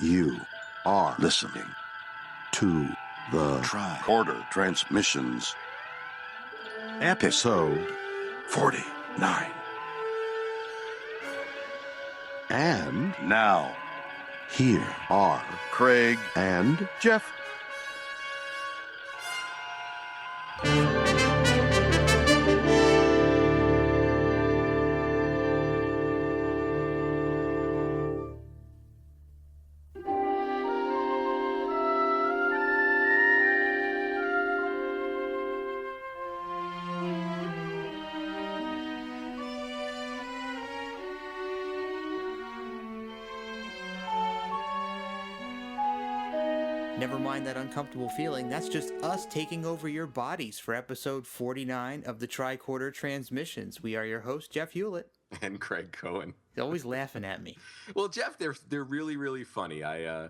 You are listening to the Tricorder Transmissions, episode 49. And now, here are Craig and Jeff. Never mind that uncomfortable feeling. That's just us taking over your bodies for episode 49 of the Tricorder Transmissions. We are your hosts, Jeff Hewlett. And Craig Cohen. He's always laughing at me. Well, Jeff, they're really, really funny. I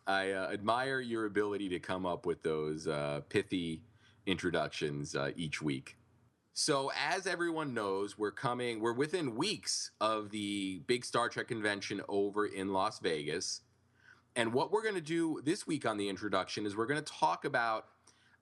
admire your ability to come up with those pithy introductions each week. So as everyone knows, we're within weeks of the big Star Trek convention over in Las Vegas. And what we're going to do this week on the introduction is we're going to talk about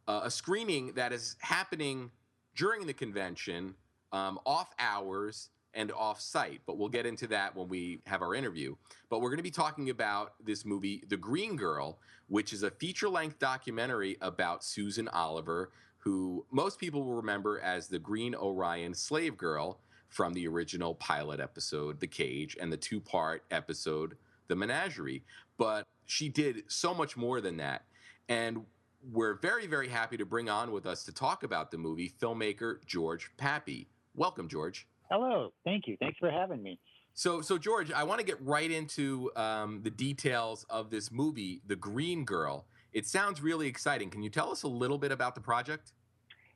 a screening that is happening during the convention, off hours and off site. But we'll get into that when we have our interview. But we're going to be talking about this movie, The Green Girl, which is a feature-length documentary about Susan Oliver, who most people will remember as the Green Orion slave girl from the original pilot episode, The Cage, and the two-part episode, The Menagerie. But she did so much more than that. And we're very, very happy to bring on with us to talk about the movie filmmaker George Pappy. Welcome, George. Hello. Thank you. Thanks for having me. So George, I want to get right into the details of this movie, The Green Girl. It sounds really exciting. Can you tell us a little bit about the project?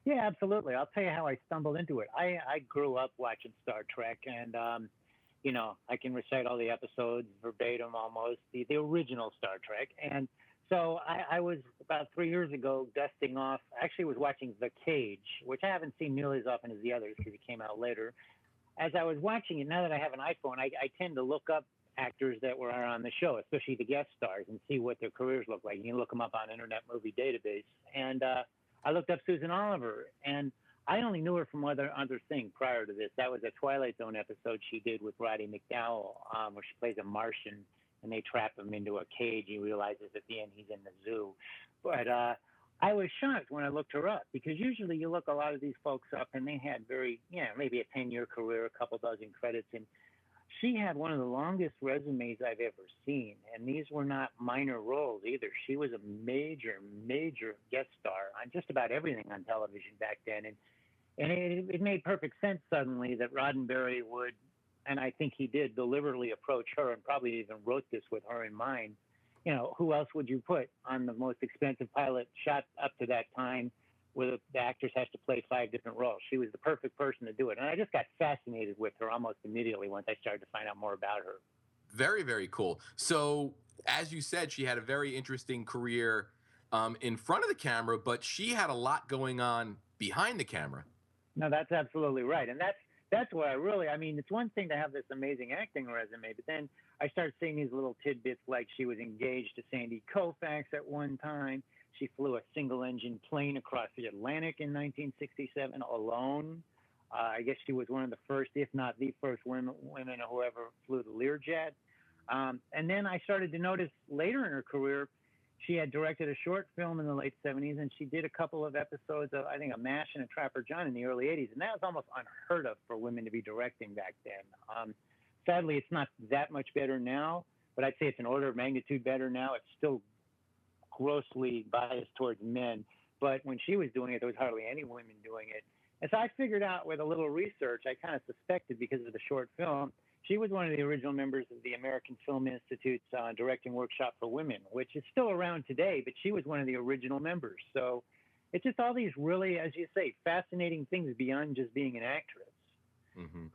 Yeah, absolutely. I'll tell you how I stumbled into it. I grew up watching Star Trek, and I can recite all the episodes verbatim almost, the original Star Trek. And so I was about 3 years ago dusting off, actually was watching The Cage, which I haven't seen nearly as often as the others because it came out later. As I was watching it, now that I have an iPhone, I tend to look up actors that were on the show, especially the guest stars, and see what their careers look like. You can look them up on Internet Movie Database. And I looked up Susan Oliver, and I only knew her from one other thing prior to this. That was a Twilight Zone episode she did with Roddy McDowall, where she plays a Martian, and they trap him into a cage. He realizes at the end he's in the zoo. But I was shocked when I looked her up, because usually you look a lot of these folks up, and they had maybe a 10-year career, a couple dozen credits, and she had one of the longest resumes I've ever seen, and these were not minor roles either. She was a major, major guest star on just about everything on television back then, and it made perfect sense suddenly that Roddenberry would, and I think he did, deliberately approach her and probably even wrote this with her in mind. Who else would you put on the most expensive pilot shot up to that time, where the actress has to play 5 different roles? She was the perfect person to do it. And I just got fascinated with her almost immediately once I started to find out more about her. Very, very cool. So, as you said, she had a very interesting career in front of the camera, but she had a lot going on behind the camera. No, that's absolutely right. And that's what it's one thing to have this amazing acting resume, but then I started seeing these little tidbits, like she was engaged to Sandy Koufax at one time. She flew a single-engine plane across the Atlantic in 1967 alone. I guess she was one of the first, if not the first, women who ever flew the Learjet. And then I started to notice later in her career, she had directed a short film in the late 70s, and she did a couple of episodes of, I think, A MASH and a Trapper John in the early 80s. And that was almost unheard of for women to be directing back then. Sadly, it's not that much better now, but I'd say it's an order of magnitude better now. It's still grossly biased towards men. But when she was doing it, there was hardly any women doing it. And so I figured out with a little research, I kind of suspected because of the short film, she was one of the original members of the American Film Institute's Directing Workshop for Women, which is still around today, but she was one of the original members. So it's just all these really, as you say, fascinating things beyond just being an actress. Mm-hmm.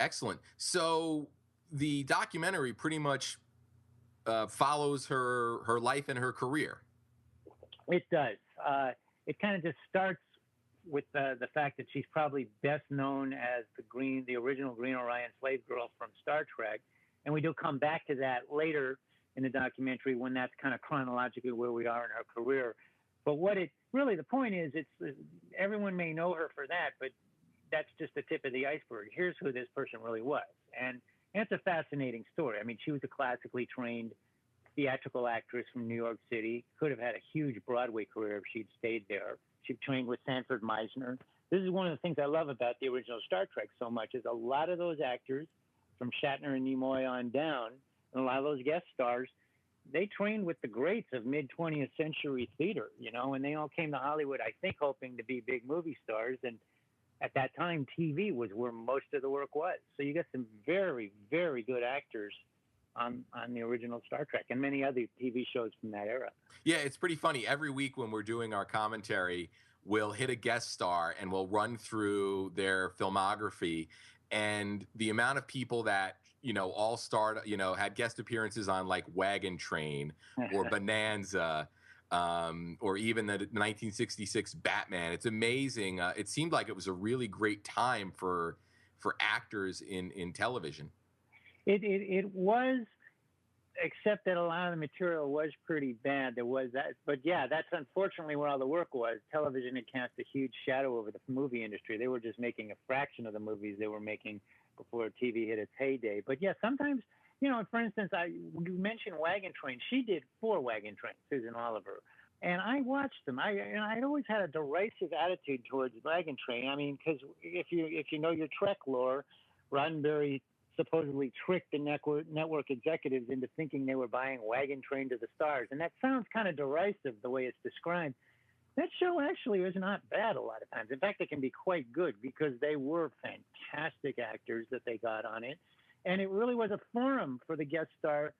Excellent. So the documentary pretty much follows her life and her career. It does. It kind of just starts with the fact that she's probably best known as the original Green Orion slave girl from Star Trek. And we do come back to that later in the documentary when that's kind of chronologically where we are in her career. But the point is, everyone may know her for that, but that's just the tip of the iceberg. Here's who this person really was. And it's a fascinating story. I mean, she was a classically trained theatrical actress from New York City, could have had a huge Broadway career if she'd stayed there. She trained with Sanford Meisner. This is one of the things I love about the original Star Trek so much, is a lot of those actors from Shatner and Nimoy on down, and a lot of those guest stars, they trained with the greats of mid-20th century theater, and they all came to Hollywood, I think, hoping to be big movie stars. And at that time, TV was where most of the work was. So you got some very, very good actors on the original Star Trek and many other TV shows from that era. Yeah, it's pretty funny. Every week when we're doing our commentary, we'll hit a guest star and we'll run through their filmography, and the amount of people that, all starred, had guest appearances on like Wagon Train or Bonanza, or even the 1966 Batman. It's amazing. It seemed like it was a really great time for actors in television. It was, except that a lot of the material was pretty bad. There was that, but yeah, that's unfortunately where all the work was. Television had cast a huge shadow over the movie industry. They were just making a fraction of the movies they were making before TV hit its heyday. But yeah, sometimes, for instance, you mentioned Wagon Train. She did 4 Wagon Trains, Susan Oliver. And I watched them. I'd always had a derisive attitude towards Wagon Train. I mean, because if you know your Trek lore, Roddenberry supposedly tricked the network executives into thinking they were buying Wagon Train to the Stars. And that sounds kind of derisive the way it's described. That show actually is not bad a lot of times. In fact, it can be quite good because they were fantastic actors that they got on it. And it really was a forum for the guest star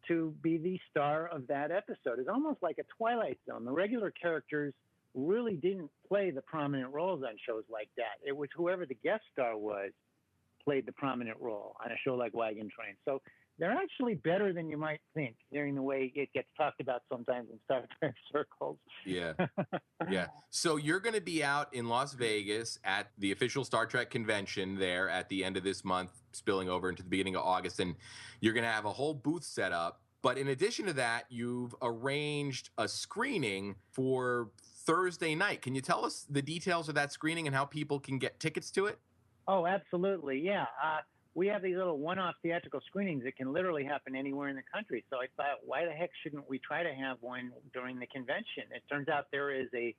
to be the star of that episode. It's almost like a Twilight Zone. The regular characters really didn't play the prominent roles on shows like that. It was whoever the guest star was played the prominent role on a show like Wagon Train. So they're actually better than you might think, hearing the way it gets talked about sometimes in Star Trek circles. Yeah. Yeah. So you're going to be out in Las Vegas at the official Star Trek convention there at the end of this month, spilling over into the beginning of August, and you're going to have a whole booth set up. But in addition to that, you've arranged a screening for Thursday night. Can you tell us the details of that screening and how people can get tickets to it? Oh, absolutely. Yeah. We have these little one-off theatrical screenings that can literally happen anywhere in the country. So I thought, why the heck shouldn't we try to have one during the convention? It turns out there is a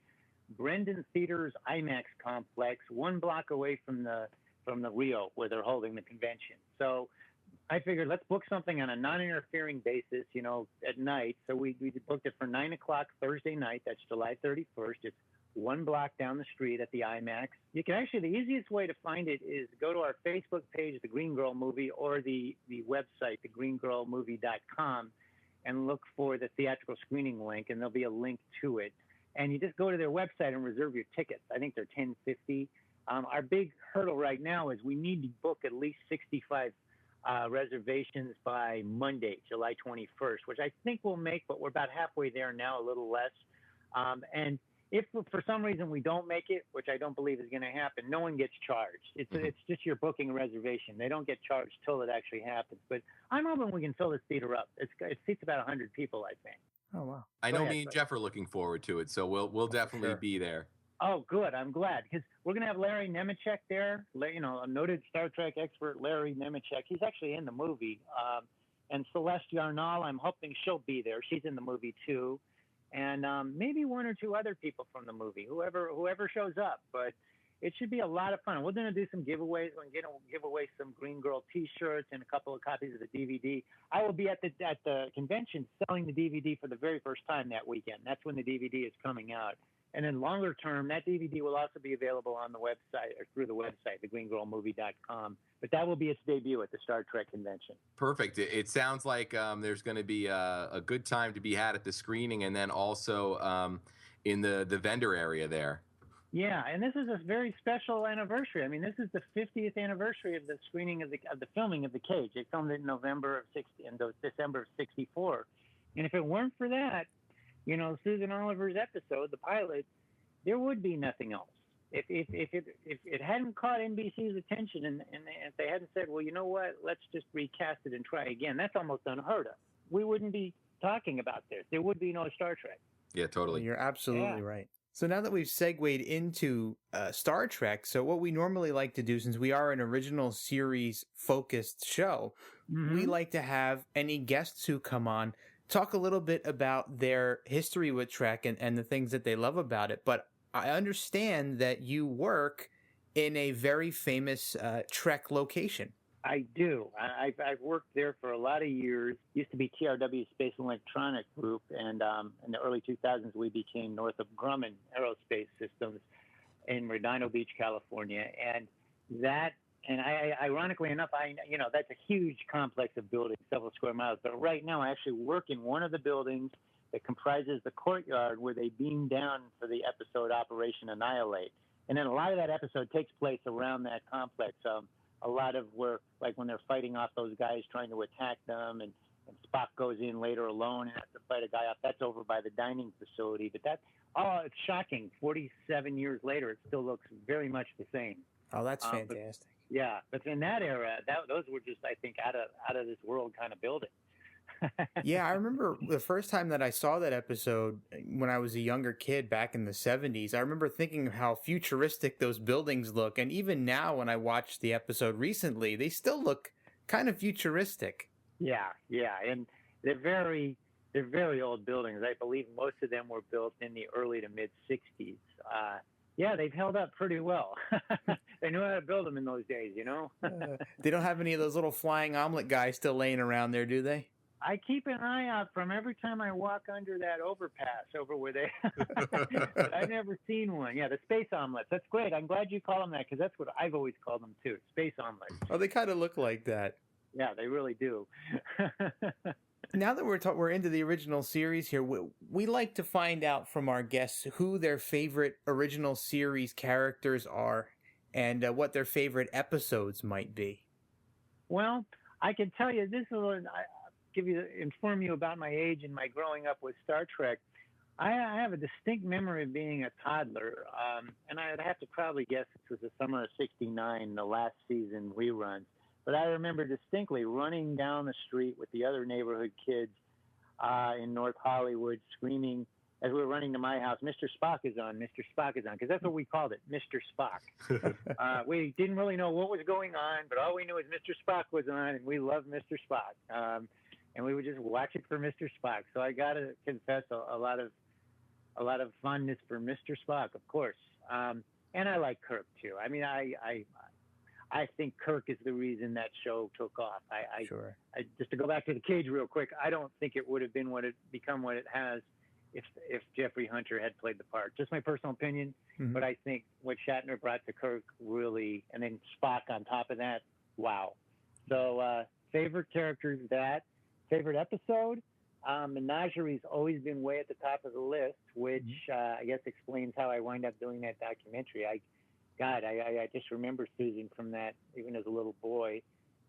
Brendan Theaters IMAX complex 1 block away from the Rio where they're holding the convention. So I figured let's book something on a non-interfering basis, at night. So we booked it for 9 o'clock Thursday night. That's July 31st. It's 1 block down the street at the IMAX. You can actually, the easiest way to find it is go to our Facebook page, The Green Girl Movie, or the website, thegreengirlmovie.com, and look for the theatrical screening link, and there'll be a link to it. And you just go to their website and reserve your tickets. I think they're $10.50. Our big hurdle right now is we need to book at least 65 reservations by Monday, July 21st, which I think we'll make, but we're about halfway there now, a little less. And if for some reason we don't make it, which I don't believe is going to happen, no one gets charged. It's just your booking a reservation. They don't get charged till it actually happens. But I'm hoping we can fill this theater up. It seats about 100 people, I think. Oh, wow. I know me and Jeff are looking forward to it, so we'll definitely be there. Oh, good. I'm glad, because we're going to have Larry Nemeczek there, a noted Star Trek expert, Larry Nemeczek. He's actually in the movie. And Celeste Yarnall, I'm hoping she'll be there. She's in the movie, too. And maybe 1 or 2 other people from the movie, whoever shows up. But it should be a lot of fun. We're going to do some giveaways. We're going to give away some Green Girl T-shirts and a couple of copies of the DVD. I will be at the convention selling the DVD for the very first time that weekend. That's when the DVD is coming out. And then longer term, that DVD will also be available on the website or through the website, thegreengirlmovie.com. But that will be its debut at the Star Trek convention. Perfect. It sounds like there's going to be a good time to be had at the screening, and then also in the vendor area there. Yeah, and this is a very special anniversary. I mean, this is the 50th anniversary of the screening of the filming of The Cage. They filmed it in December of '64. And if it weren't for that, Susan Oliver's episode, the pilot, there would be nothing else. If it hadn't caught NBC's attention and if they hadn't said, well, you know what, let's just recast it and try again, that's almost unheard of. we wouldn't be talking about this. There would be no Star Trek. Yeah, totally. You're absolutely right. So now that we've segued into Star Trek, so what we normally like to do, since we are an original series focused show, we like to have any guests who come on talk a little bit about their history with Trek and the things that they love about it. But I understand that you work in a very famous Trek location. I do. I've worked there for a lot of years. Used to be TRW Space and Electronic Group, and in the early 2000s we became Northrop Grumman Aerospace Systems in Redondo Beach, California. And ironically enough, that's a huge complex of buildings, several square miles. But right now I actually work in one of the buildings that comprises the courtyard where they beam down for the episode Operation Annihilate. And then a lot of that episode takes place around that complex. A lot of work, like when they're fighting off those guys trying to attack them, and Spock goes in later alone and has to fight a guy off. That's over by the dining facility. But it's shocking. 47 years later, it still looks very much the same. Oh, that's fantastic. But in that era, those were just, I think, out of this world kind of building. Yeah, I remember the first time that I saw that episode when I was a younger kid back in the 70s. I remember thinking of how futuristic those buildings look. And even now when I watched the episode recently, they still look kind of futuristic. Yeah. And they're very old buildings. I believe most of them were built in the early to mid 60s. They've held up pretty well. They knew how to build them in those days, They don't have any of those little flying omelet guys still laying around there, do they? I keep an eye out from every time I walk under that overpass over where they. I've never seen one. Yeah, the space omelets. That's great. I'm glad you call them that because that's what I've always called them too. Space omelets. Oh, they kind of look like that. Yeah, they really do. Now that we're into the original series here, we like to find out from our guests who their favorite original series characters are and what their favorite episodes might be. Well, I can tell you this is inform you about my age and my growing up with Star Trek. I have a distinct memory of being a toddler, and I'd have to probably guess it was the summer of '69, the last season reruns. But I remember distinctly running down the street with the other neighborhood kids in North Hollywood, screaming as we were running to my house, "Mr. Spock is on, Mr. Spock is on," because that's what we called it, Mr. Spock. We didn't really know what was going on, but all we knew is Mr. Spock was on, and we loved Mr. Spock. And we would just watch it for Mr. Spock. So I got to confess a lot of fondness for Mr. Spock, of course. And I like Kirk too. I mean, I think Kirk is the reason that show took off. Sure. Just to go back to the cage real quick, I don't think it would have been become what it has if Jeffrey Hunter had played the part. Just my personal opinion, but I think what Shatner brought to Kirk really, and then Spock on top of that, wow. So favorite characters, favorite episode, Menagerie's always been way at the top of the list, which I guess explains how I wind up doing that documentary. I just remember Susan from that even as a little boy.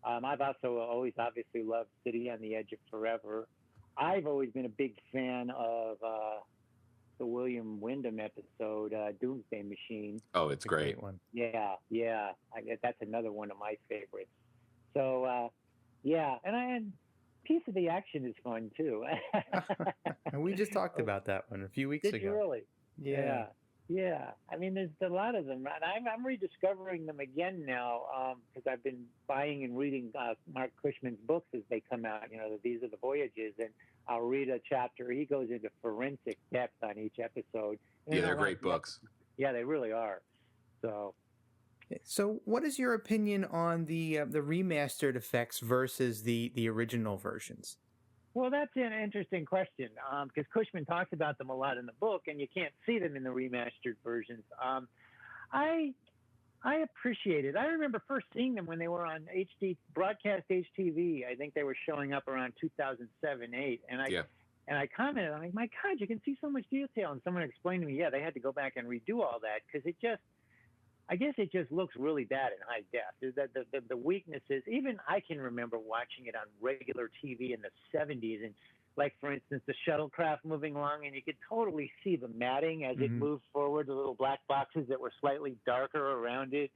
I've also always obviously loved City on the Edge of Forever. I've always been a big fan of the William Wyndham episode, Doomsday Machine. Oh, it's a great one. Yeah. That's another one of my favorites. So, and Piece of the Action is fun too. And we just talked about that one a few weeks ago. Did you really? Yeah. I mean, there's a lot of them, and I'm rediscovering them again now because I've been buying and reading Mark Cushman's books as they come out. These are the voyages, and I'll read a chapter. He goes into forensic depth on each episode. Yeah, they're great books. Yeah, they really are. So, what is your opinion on the remastered effects versus the original versions? Well, that's an interesting question because Cushman talks about them a lot in the book, and you can't see them in the remastered versions. I appreciate it. I remember first seeing them when they were on broadcast HTV. I think they were showing up around 2007-8, and I commented, I'm like, my God, you can see so much detail. And someone explained to me, they had to go back and redo all that because I guess it just looks really bad in high def. The weaknesses, even I can remember watching it on regular TV in the 70s. And like, for instance, the shuttlecraft moving along, and you could totally see the matting as it moved forward, the little black boxes that were slightly darker around it.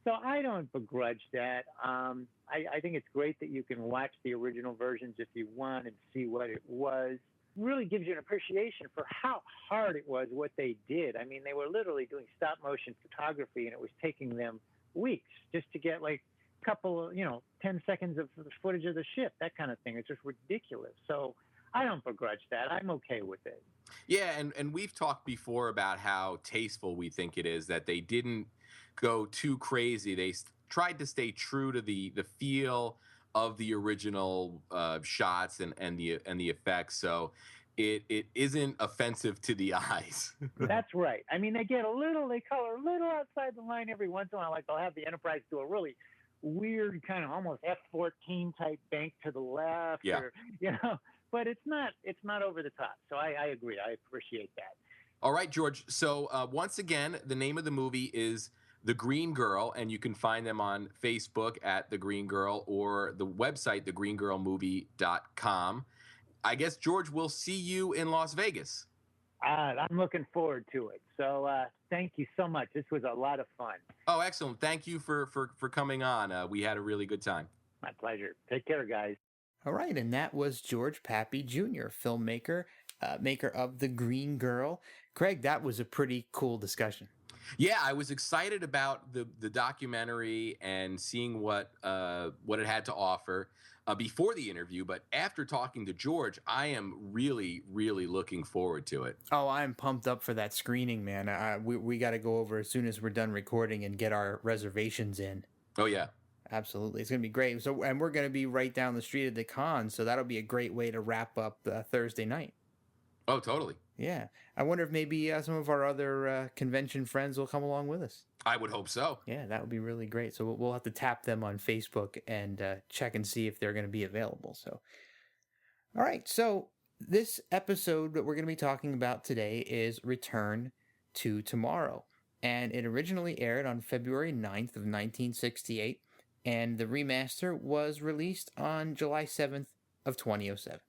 So I don't begrudge that. I think it's great that you can watch the original versions if you want and see what it was. Really gives you an appreciation for how hard it was what they did. I mean, they were literally doing stop motion photography, and it was taking them weeks just to get like a couple of, 10 seconds of footage of the ship, that kind of thing. It's just ridiculous. So I don't begrudge that. I'm okay with it. Yeah, and we've talked before about how tasteful we think it is that they didn't go too crazy. They tried to stay true to the feel of the original shots and the effects. So it isn't offensive to the eyes. That's right. I mean, they color a little outside the line every once in a while. Like they'll have the Enterprise do a really weird kind of almost F-14 type bank to the left, Yeah. or but it's not over the top. So I agree. I appreciate that. All right, George. So once again, the name of the movie is The Green Girl, and you can find them on Facebook at The Green Girl or the website, thegreengirlmovie.com. I guess, George, we'll see you in Las Vegas. I'm looking forward to it. So thank you so much. This was a lot of fun. Oh, excellent. Thank you for coming on. We had a really good time. My pleasure. Take care, guys. All right, and that was George Pappy Jr., filmmaker, maker of The Green Girl. Craig, that was a pretty cool discussion. Yeah, I was excited about the documentary and seeing what it had to offer before the interview. But after talking to George, I am really, really looking forward to it. Oh, I'm pumped up for that screening, man. We got to go over as soon as we're done recording and get our reservations in. Oh, yeah. Absolutely. It's going to be great. So, and we're going to be right down the street at the con, so that'll be a great way to wrap up Thursday night. Oh, totally. Yeah. I wonder if maybe some of our other convention friends will come along with us. I would hope so. Yeah, that would be really great. So we'll have to tap them on Facebook and check and see if they're going to be available. So, all right. So this episode that we're going to be talking about today is Return to Tomorrow. And it originally aired on February 9th of 1968. And the remaster was released on July 7th of 2007.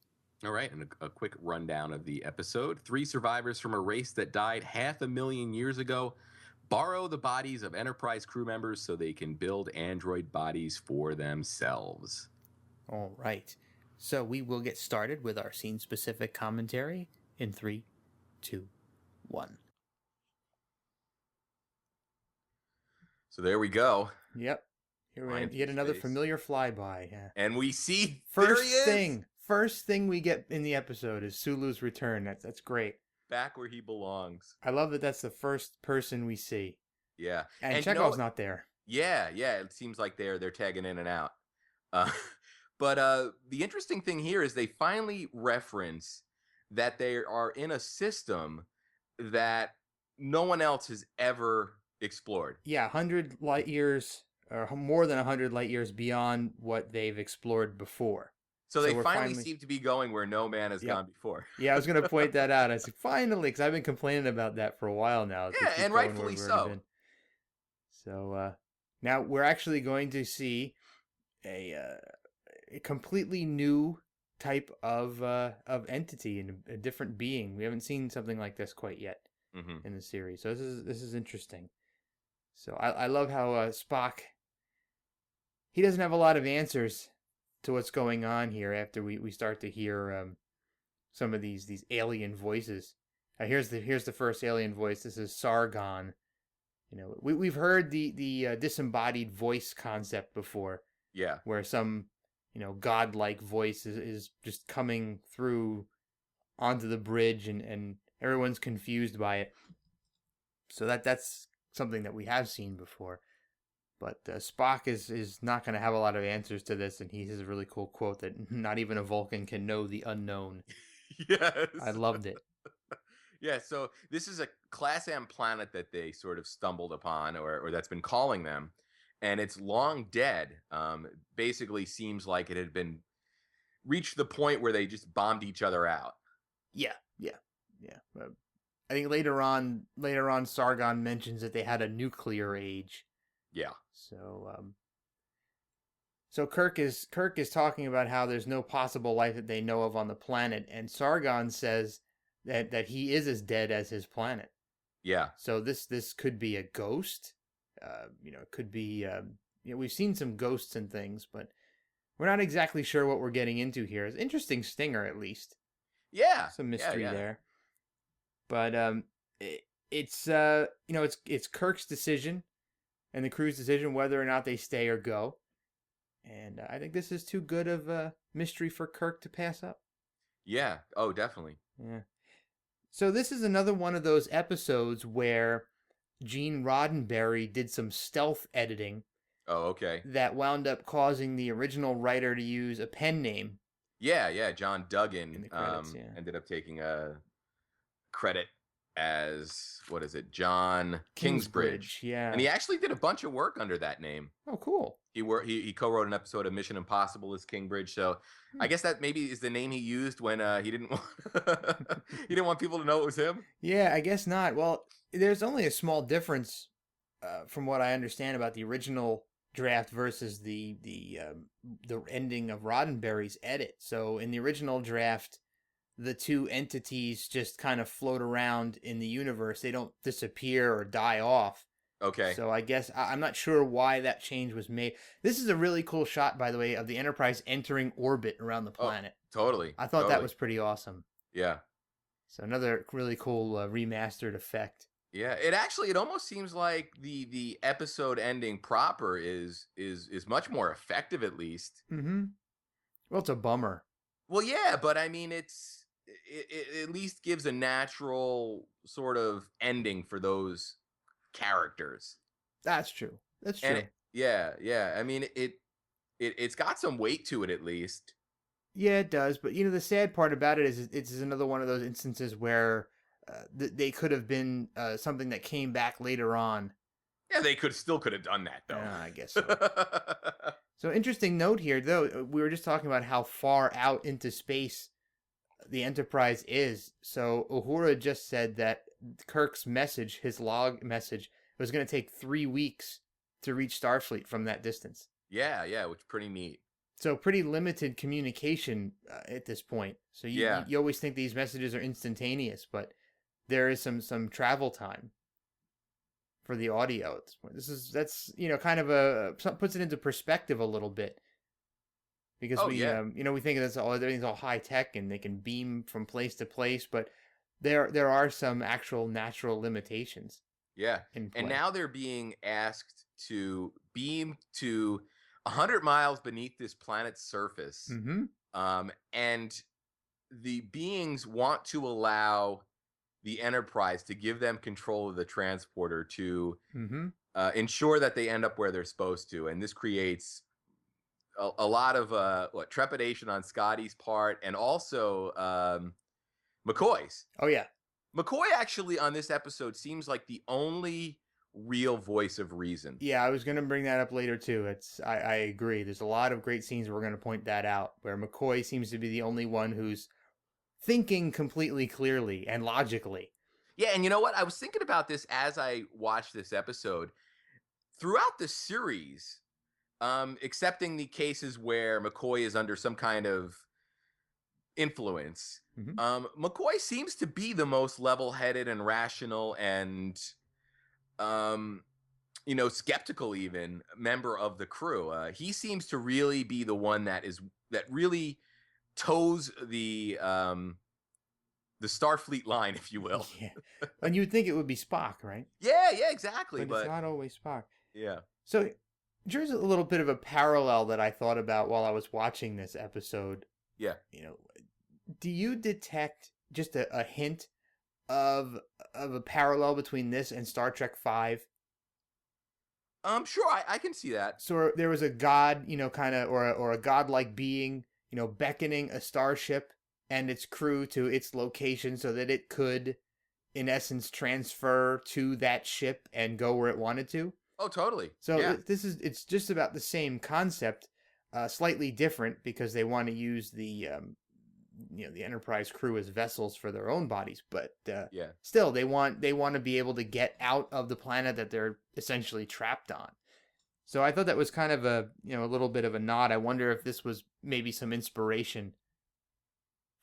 All right, and a quick rundown of the episode. 3 survivors from a race that died 500,000 years ago borrow the bodies of Enterprise crew members so they can build android bodies for themselves. All right. So we will get started with our scene-specific commentary in 3, 2, 1. So there we go. Yep. Here we Flying yet through another space. familiar flyby. Yeah. And we see First there he is, First thing we get in the episode is Sulu's return. That's great. back where he belongs. I love that that's the first person we see. Yeah. And Chekhov's not there. Yeah. It seems like they're tagging in and out. But the interesting thing here is they finally reference that they are in a system that no one else has ever explored. Yeah, 100 light years, or more than 100 light years beyond what they've explored before. So they we're finally seem to be going where no man has gone before. Yeah, I was going to point that out. I said, finally, because I've been complaining about that for a while now. Yeah, and rightfully so. So now we're actually going to see a completely new type of entity and a different being. We haven't seen something like this quite yet in the series. So this is interesting. So I love how Spock, he doesn't have a lot of answers to what's going on here after we start to hear some of these alien voices. Here's the first alien voice. This is Sargon. You know, we've heard the disembodied voice concept before. Yeah. Where some, godlike voice is just coming through onto the bridge and everyone's confused by it. So that's something that we have seen before. But Spock is not going to have a lot of answers to this, and he has a really cool quote that not even a Vulcan can know the unknown. Yes. I loved it. Yeah, so this is a Class M planet that they sort of stumbled upon, or that's been calling them, and it's long dead. Basically seems like it had been reached the point where they just bombed each other out. Yeah. I think later on, Sargon mentions that they had a nuclear age. Yeah. So Kirk is talking about how there's no possible life that they know of on the planet, and Sargon says that he is as dead as his planet. Yeah. So this could be a ghost, It could be. We've seen some ghosts and things, but we're not exactly sure what we're getting into here. It's an interesting stinger, at least. Yeah, Some mystery yeah. there. But it's Kirk's decision and the crew's decision whether or not they stay or go. And I think this is too good of a mystery for Kirk to pass up. Yeah. Oh, definitely. Yeah. So this is another one of those episodes where Gene Roddenberry did some stealth editing. Oh, okay. That wound up causing the original writer to use a pen name. Yeah. John Duggan in the credits, ended up taking a credit as, what is it, John Kingsbridge. Yeah. And he actually did a bunch of work under that name. Oh, cool. He co-wrote an episode of Mission Impossible as Kingsbridge, so I guess that maybe is the name he used when he didn't want he didn't want people to know it was him. Yeah, I guess not. Well, there's only a small difference from what I understand about the original draft versus the ending of Roddenberry's edit. So in the original draft, the two entities just kind of float around in the universe. They don't disappear or die off. Okay. So I guess I'm not sure why that change was made. This is a really cool shot, by the way, of the Enterprise entering orbit around the planet. Oh, totally. I thought that was pretty awesome. Yeah. So another really cool remastered effect. Yeah, it almost seems like the episode ending proper is much more effective, at least. Mm-hmm. Well, it's a bummer. Well, yeah, but I mean, it at least gives a natural sort of ending for those characters. That's true. That's true. Yeah. I mean, it's got some weight to it, at least. Yeah, it does. But the sad part about it is it's another one of those instances where they could have been something that came back later on. Yeah, they could have done that, though. I guess so. So interesting note here, though. We were just talking about how far out into space the Enterprise is. So Uhura just said that Kirk's message, his log message, was going to take 3 weeks to reach Starfleet from that distance. Yeah, which is pretty neat. So pretty limited communication at this point. So you always think these messages are instantaneous, but there is some travel time for the audio at this point. That's kind of puts it into perspective a little bit. Because we think everything's all high tech and they can beam from place to place, but there are some actual natural limitations. Yeah, and now they're being asked to beam to 100 miles beneath this planet's surface. Mm-hmm. And the beings want to allow the Enterprise to give them control of the transporter to ensure that they end up where they're supposed to, and this creates a lot of trepidation on Scotty's part, and also McCoy's. Oh yeah, McCoy actually on this episode seems like the only real voice of reason. Yeah, I was going to bring that up later too. I agree. There's a lot of great scenes we're going to point that out, where McCoy seems to be the only one who's thinking completely clearly and logically. Yeah, and you know what? I was thinking about this as I watched this episode. Throughout the series, excepting the cases where McCoy is under some kind of influence, McCoy seems to be the most level-headed and rational and, skeptical even member of the crew. He seems to really be the one that really toes the Starfleet line, if you will. Yeah, and you'd think it would be Spock, right? Yeah, exactly. But it's not always Spock. Yeah. So there's a little bit of a parallel that I thought about while I was watching this episode. Yeah. Do you detect just a hint of a parallel between this and Star Trek V? Sure, I can see that. So there was a god, or a godlike being, beckoning a starship and its crew to its location so that it could, in essence, transfer to that ship and go where it wanted to. Oh, totally. So yeah. It's just about the same concept, slightly different because they want to use the Enterprise crew as vessels for their own bodies, but still they want to be able to get out of the planet that they're essentially trapped on. So I thought that was kind of a little bit of a nod. I wonder if this was maybe some inspiration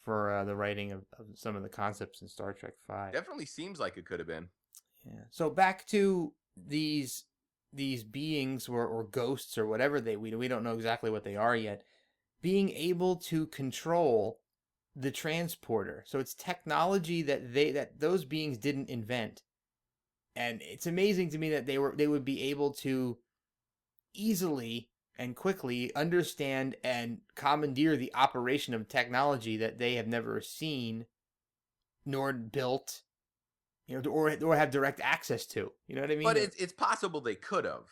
for the writing of some of the concepts in Star Trek V. Definitely seems like it could have been. Yeah. So back to these these beings or ghosts or whatever we don't know exactly what they are yet, being able to control the transporter. So it's technology that those beings didn't invent. And it's amazing to me that they would be able to easily and quickly understand and commandeer the operation of technology that they have never seen nor built, or have direct access to. You know what I mean? But it's possible they could have.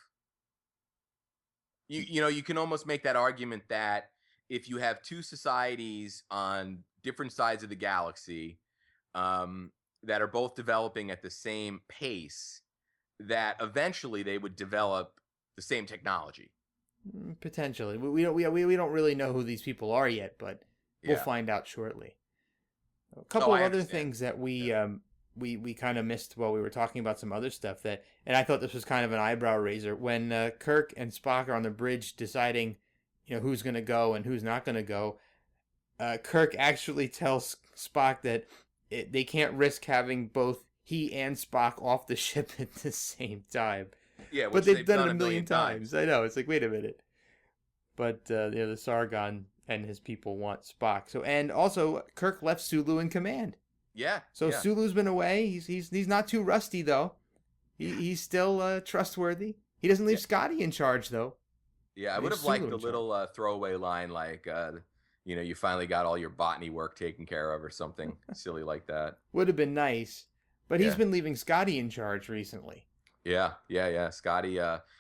You can almost make that argument that if you have two societies on different sides of the galaxy that are both developing at the same pace, that eventually they would develop the same technology. Potentially. We don't really know who these people are yet, but we'll find out shortly. A couple of other things that we kind of missed while we were talking about some other stuff and I thought this was kind of an eyebrow raiser when Kirk and Spock are on the bridge deciding, who's going to go and who's not going to go. Kirk actually tells Spock that they can't risk having both he and Spock off the ship at the same time. Yeah, but they've done it a million times. I know. It's like, wait a minute. But the Sargon and his people want Spock. So, and also Kirk left Sulu in command. Yeah. So Sulu's been away. He's not too rusty though. He's still trustworthy. He doesn't leave Scotty in charge though. Yeah, I would have liked the little throwaway line like, you finally got all your botany work taken care of or something silly like that. Would have been nice. But he's been leaving Scotty in charge recently. Yeah. Scotty,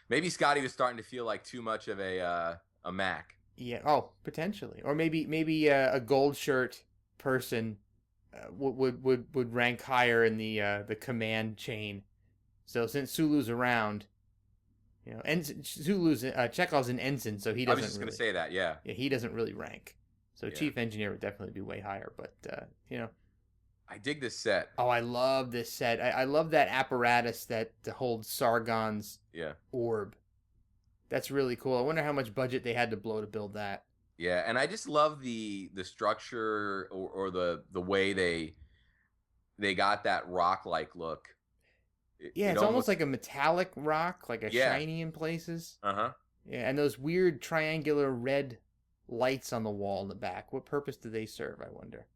maybe Scotty was starting to feel like too much of a Mac. Yeah. Oh, potentially. Or maybe a gold shirt person would rank higher in the command chain. So since Sulu's around, Sulu's Chekhov's an ensign, so he doesn't. I was just going to say that. Yeah. Yeah, he doesn't really rank. So chief engineer would definitely be way higher, but I dig this set. Oh, I love this set. I love that apparatus that holds Sargon's orb. That's really cool. I wonder how much budget they had to blow to build that. Yeah, and I just love the structure or the way they got that rock-like look. It's almost like a metallic rock, like a shiny in places. Uh-huh. Yeah, and those weird triangular red lights on the wall in the back. What purpose do they serve, I wonder?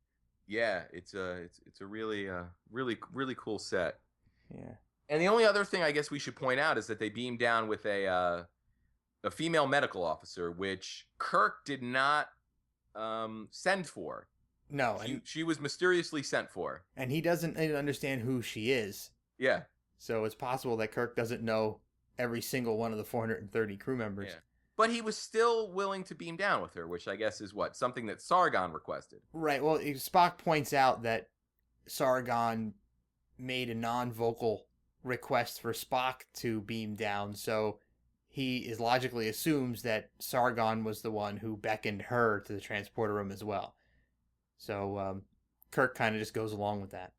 Yeah, it's a really really cool set. Yeah. And the only other thing I guess we should point out is that they beamed down with a female medical officer, which Kirk did not send for. No, she was mysteriously sent for, and he doesn't even understand who she is. Yeah. So it's possible that Kirk doesn't know every single one of the 430 crew members. Yeah. But he was still willing to beam down with her, which I guess is something that Sargon requested. Right. Well, Spock points out that Sargon made a non-vocal request for Spock to beam down, so he logically assumes that Sargon was the one who beckoned her to the transporter room as well. So Kirk kind of just goes along with that.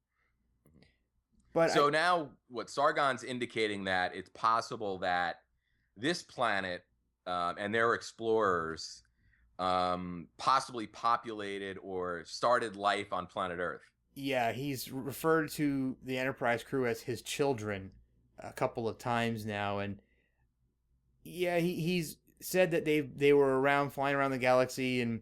But now what Sargon's indicating that it's possible that this planet and their explorers possibly populated or started life on planet Earth. Yeah, he's referred to the Enterprise crew as his children a couple of times now, and he's said that they were flying around the galaxy, and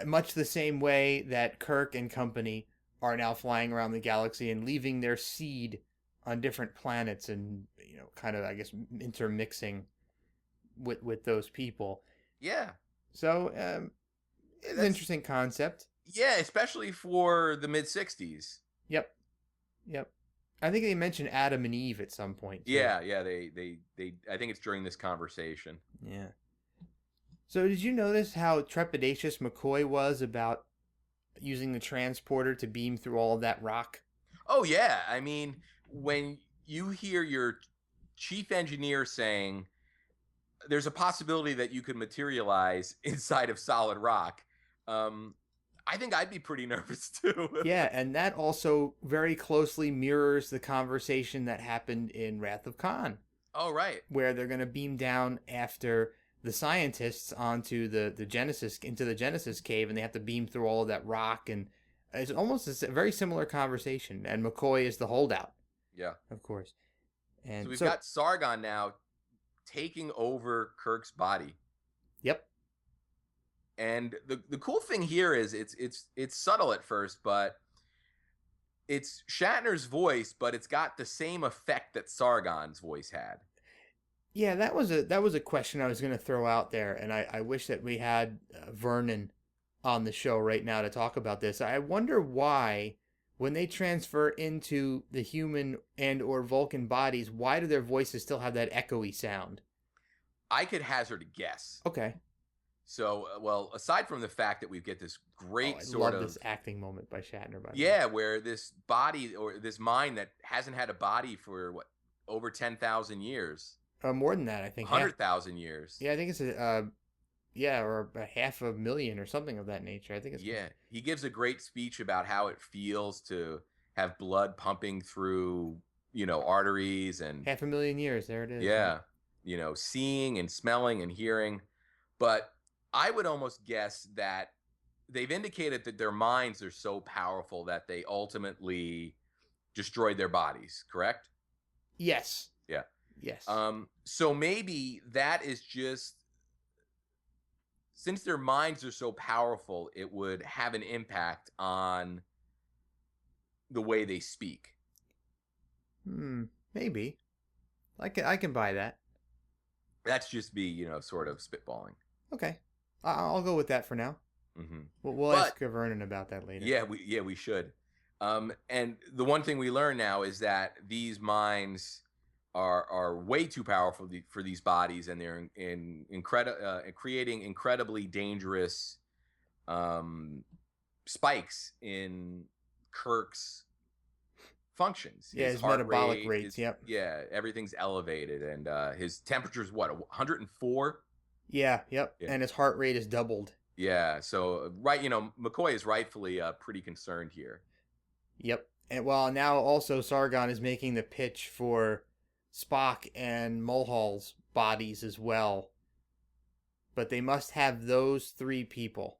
much the same way that Kirk and company are now flying around the galaxy and leaving their seed on different planets, and kind of, I guess, intermixing with those people. Yeah. So it's an interesting concept. Yeah, especially for the mid-60s. Yep. I think they mentioned Adam and Eve at some point, too. Yeah, they I think it's during this conversation. Yeah. So did you notice how trepidatious McCoy was about using the transporter to beam through all of that rock? Oh, yeah. I mean, when you hear your chief engineer saying there's a possibility that you could materialize inside of solid rock, I think I'd be pretty nervous too. Yeah, and that also very closely mirrors the conversation that happened in Wrath of Khan. Oh, right. Where they're going to beam down after the scientists onto the Genesis, into the Genesis cave, and they have to beam through all of that rock, and it's almost a very similar conversation, and McCoy is the holdout. Yeah. Of course. And so we've got Sargon now taking over Kirk's body. Yep. And the cool thing here is it's subtle at first, but it's Shatner's voice, but it's got the same effect that Sargon's voice had. Yeah, that was a question I was going to throw out there, and I wish that we had Vernon on the show right now to talk about this. I wonder why, when they transfer into the human and or Vulcan bodies, why do their voices still have that echoey sound? I could hazard a guess. Okay. So, well, aside from the fact that we get this great I sort love of this acting moment by Shatner, by the way. yeah, where this body or this mind that hasn't had a body for what, over 10,000 years, More than that, I think. 100,000 years. Yeah, I think it's or a 500,000 or something of that nature. I think it's He gives a great speech about how it feels to have blood pumping through, arteries and 500,000 years. There it is. yeah, seeing and smelling and hearing. But I would almost guess that they've indicated that their minds are so powerful that they ultimately destroyed their bodies, correct? Yes. Yeah. Yes. So maybe that is just, since their minds are so powerful, it would have an impact on the way they speak. Maybe. I can buy that. That's just me, sort of spitballing. Okay. I'll go with that for now. Mm-hmm. We'll ask Vernon about that later. Yeah, we should. And the one thing we learn now is that these minds are way too powerful for these bodies, and they're creating incredibly dangerous spikes in Kirk's functions. Yeah, his metabolic rates. Yep. Yeah, everything's elevated, and his temperature's what, 104? Yeah. Yep. Yeah. And his heart rate is doubled. Yeah. So McCoy is rightfully pretty concerned here. Yep. And now also Sargon is making the pitch for Spock and Mulhall's bodies as well. But they must have those 3 people.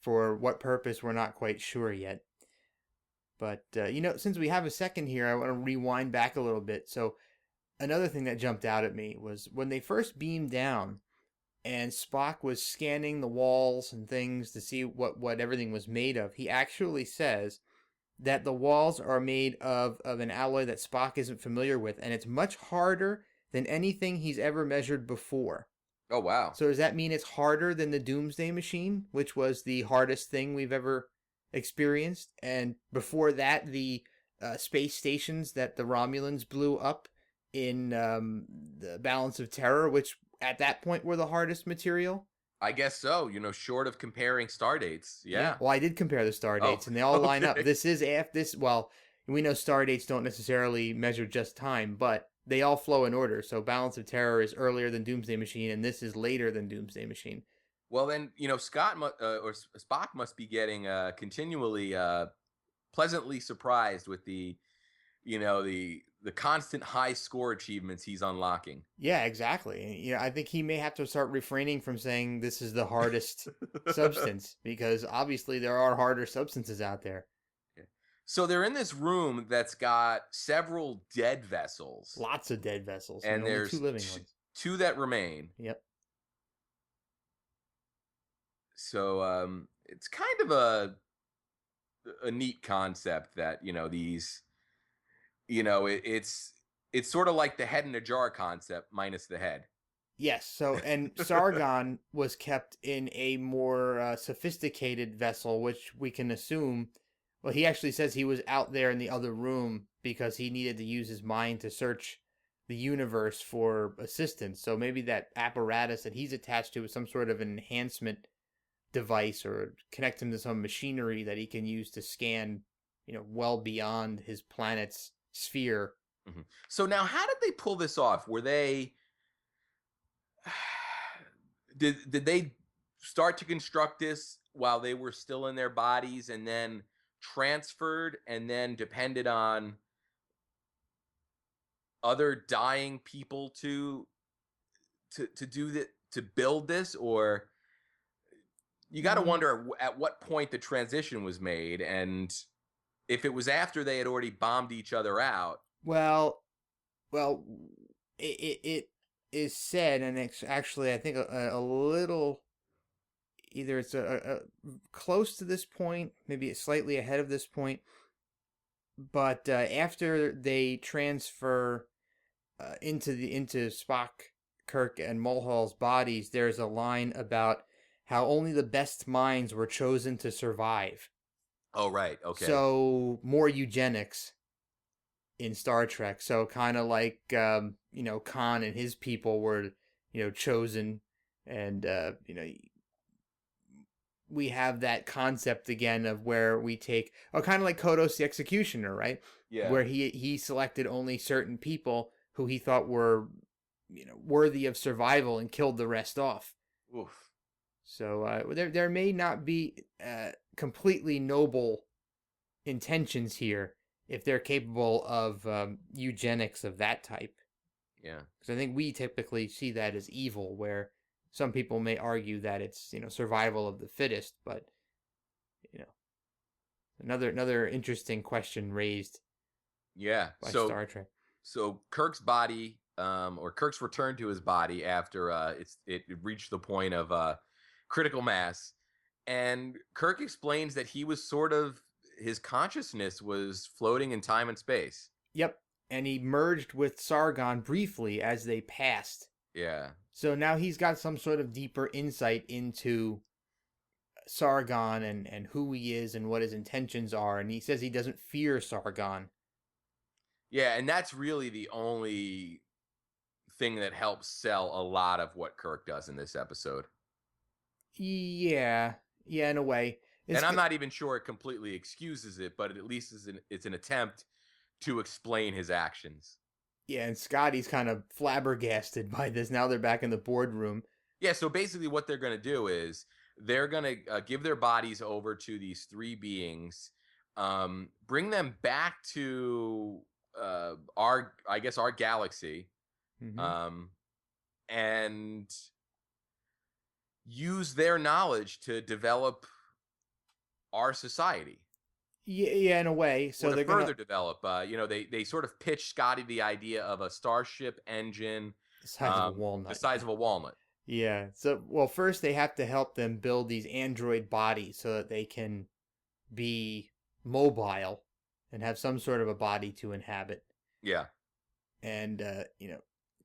For what purpose, we're not quite sure yet. But, since we have a second here, I want to rewind back a little bit. So, another thing that jumped out at me was when they first beamed down and Spock was scanning the walls and things to see what everything was made of, he actually says that the walls are made of an alloy that Spock isn't familiar with, and it's much harder than anything he's ever measured before. Oh, wow. So does that mean it's harder than the Doomsday Machine, which was the hardest thing we've ever experienced? And before that, the space stations that the Romulans blew up in the Balance of Terror, which at that point were the hardest material? I guess so, short of comparing star dates. Yeah. Well, I did compare the star dates, and they all line up. This is well, we know star dates don't necessarily measure just time, but they all flow in order. So Balance of Terror is earlier than Doomsday Machine, and this is later than Doomsday Machine. Well, then, or Spock must be getting continually pleasantly surprised with the constant high score achievements he's unlocking. Yeah, exactly. I think he may have to start refraining from saying this is the hardest substance, because obviously there are harder substances out there. So they're in this room that's got several dead vessels. Lots of dead vessels. And there's 2 living ones. 2 that remain. Yep. So it's kind of a neat concept that, these, it's sort of like the head in a jar concept minus the head. Yes. So, and Sargon was kept in a more sophisticated vessel, which we can assume. Well, he actually says he was out there in the other room because he needed to use his mind to search the universe for assistance. So maybe that apparatus that he's attached to is some sort of an enhancement device, or connect him to some machinery that he can use to scan, well beyond his planet's sphere. Mm-hmm. So now, how did they pull this off? Were they did they start to construct this while they were still in their bodies, and then transferred, and then depended on other dying people to do that, to build this? Or you got to wonder at what point the transition was made, and if it was after they had already bombed each other out. Well, it is said, and it's actually, I think, a little, either it's a close to this point, maybe slightly ahead of this point, but after they transfer into Spock, Kirk, and Mulhall's bodies, there's a line about how only the best minds were chosen to survive. Oh, right. Okay. So more eugenics in Star Trek. So kind of like Khan and his people were chosen, and we have that concept again of where we take kind of like Kodos the Executioner, right? Yeah. Where he selected only certain people who he thought were worthy of survival and killed the rest off. Oof. So there may not be completely noble intentions here if they're capable of eugenics of that type. Yeah. Because I think we typically see that as evil, where some people may argue that it's survival of the fittest, but another interesting question raised. Yeah. By Star Trek. So Kirk's body, or Kirk's return to his body after it reached the point of critical mass, and Kirk explains that he was his consciousness was floating in time and space. Yep, and he merged with Sargon briefly as they passed. Yeah. So now he's got some sort of deeper insight into Sargon and who he is and what his intentions are, and he says he doesn't fear Sargon. Yeah, and that's really the only thing that helps sell a lot of what Kirk does in this episode. Yeah, in a way. And I'm not even sure it completely excuses it, but at least it's an attempt to explain his actions. Yeah, and Scotty's kind of flabbergasted by this. Now they're back in the boardroom. Yeah, so basically what they're going to do is they're going to give their bodies over to these three beings, bring them back to our galaxy, and use their knowledge to develop our society. Yeah, in a way. So they're further develop. They sort of pitch Scotty the idea of a starship engine the size of a walnut. The size of a walnut. Yeah. So, well, first they have to help them build these android bodies so that they can be mobile and have some sort of a body to inhabit. Yeah. And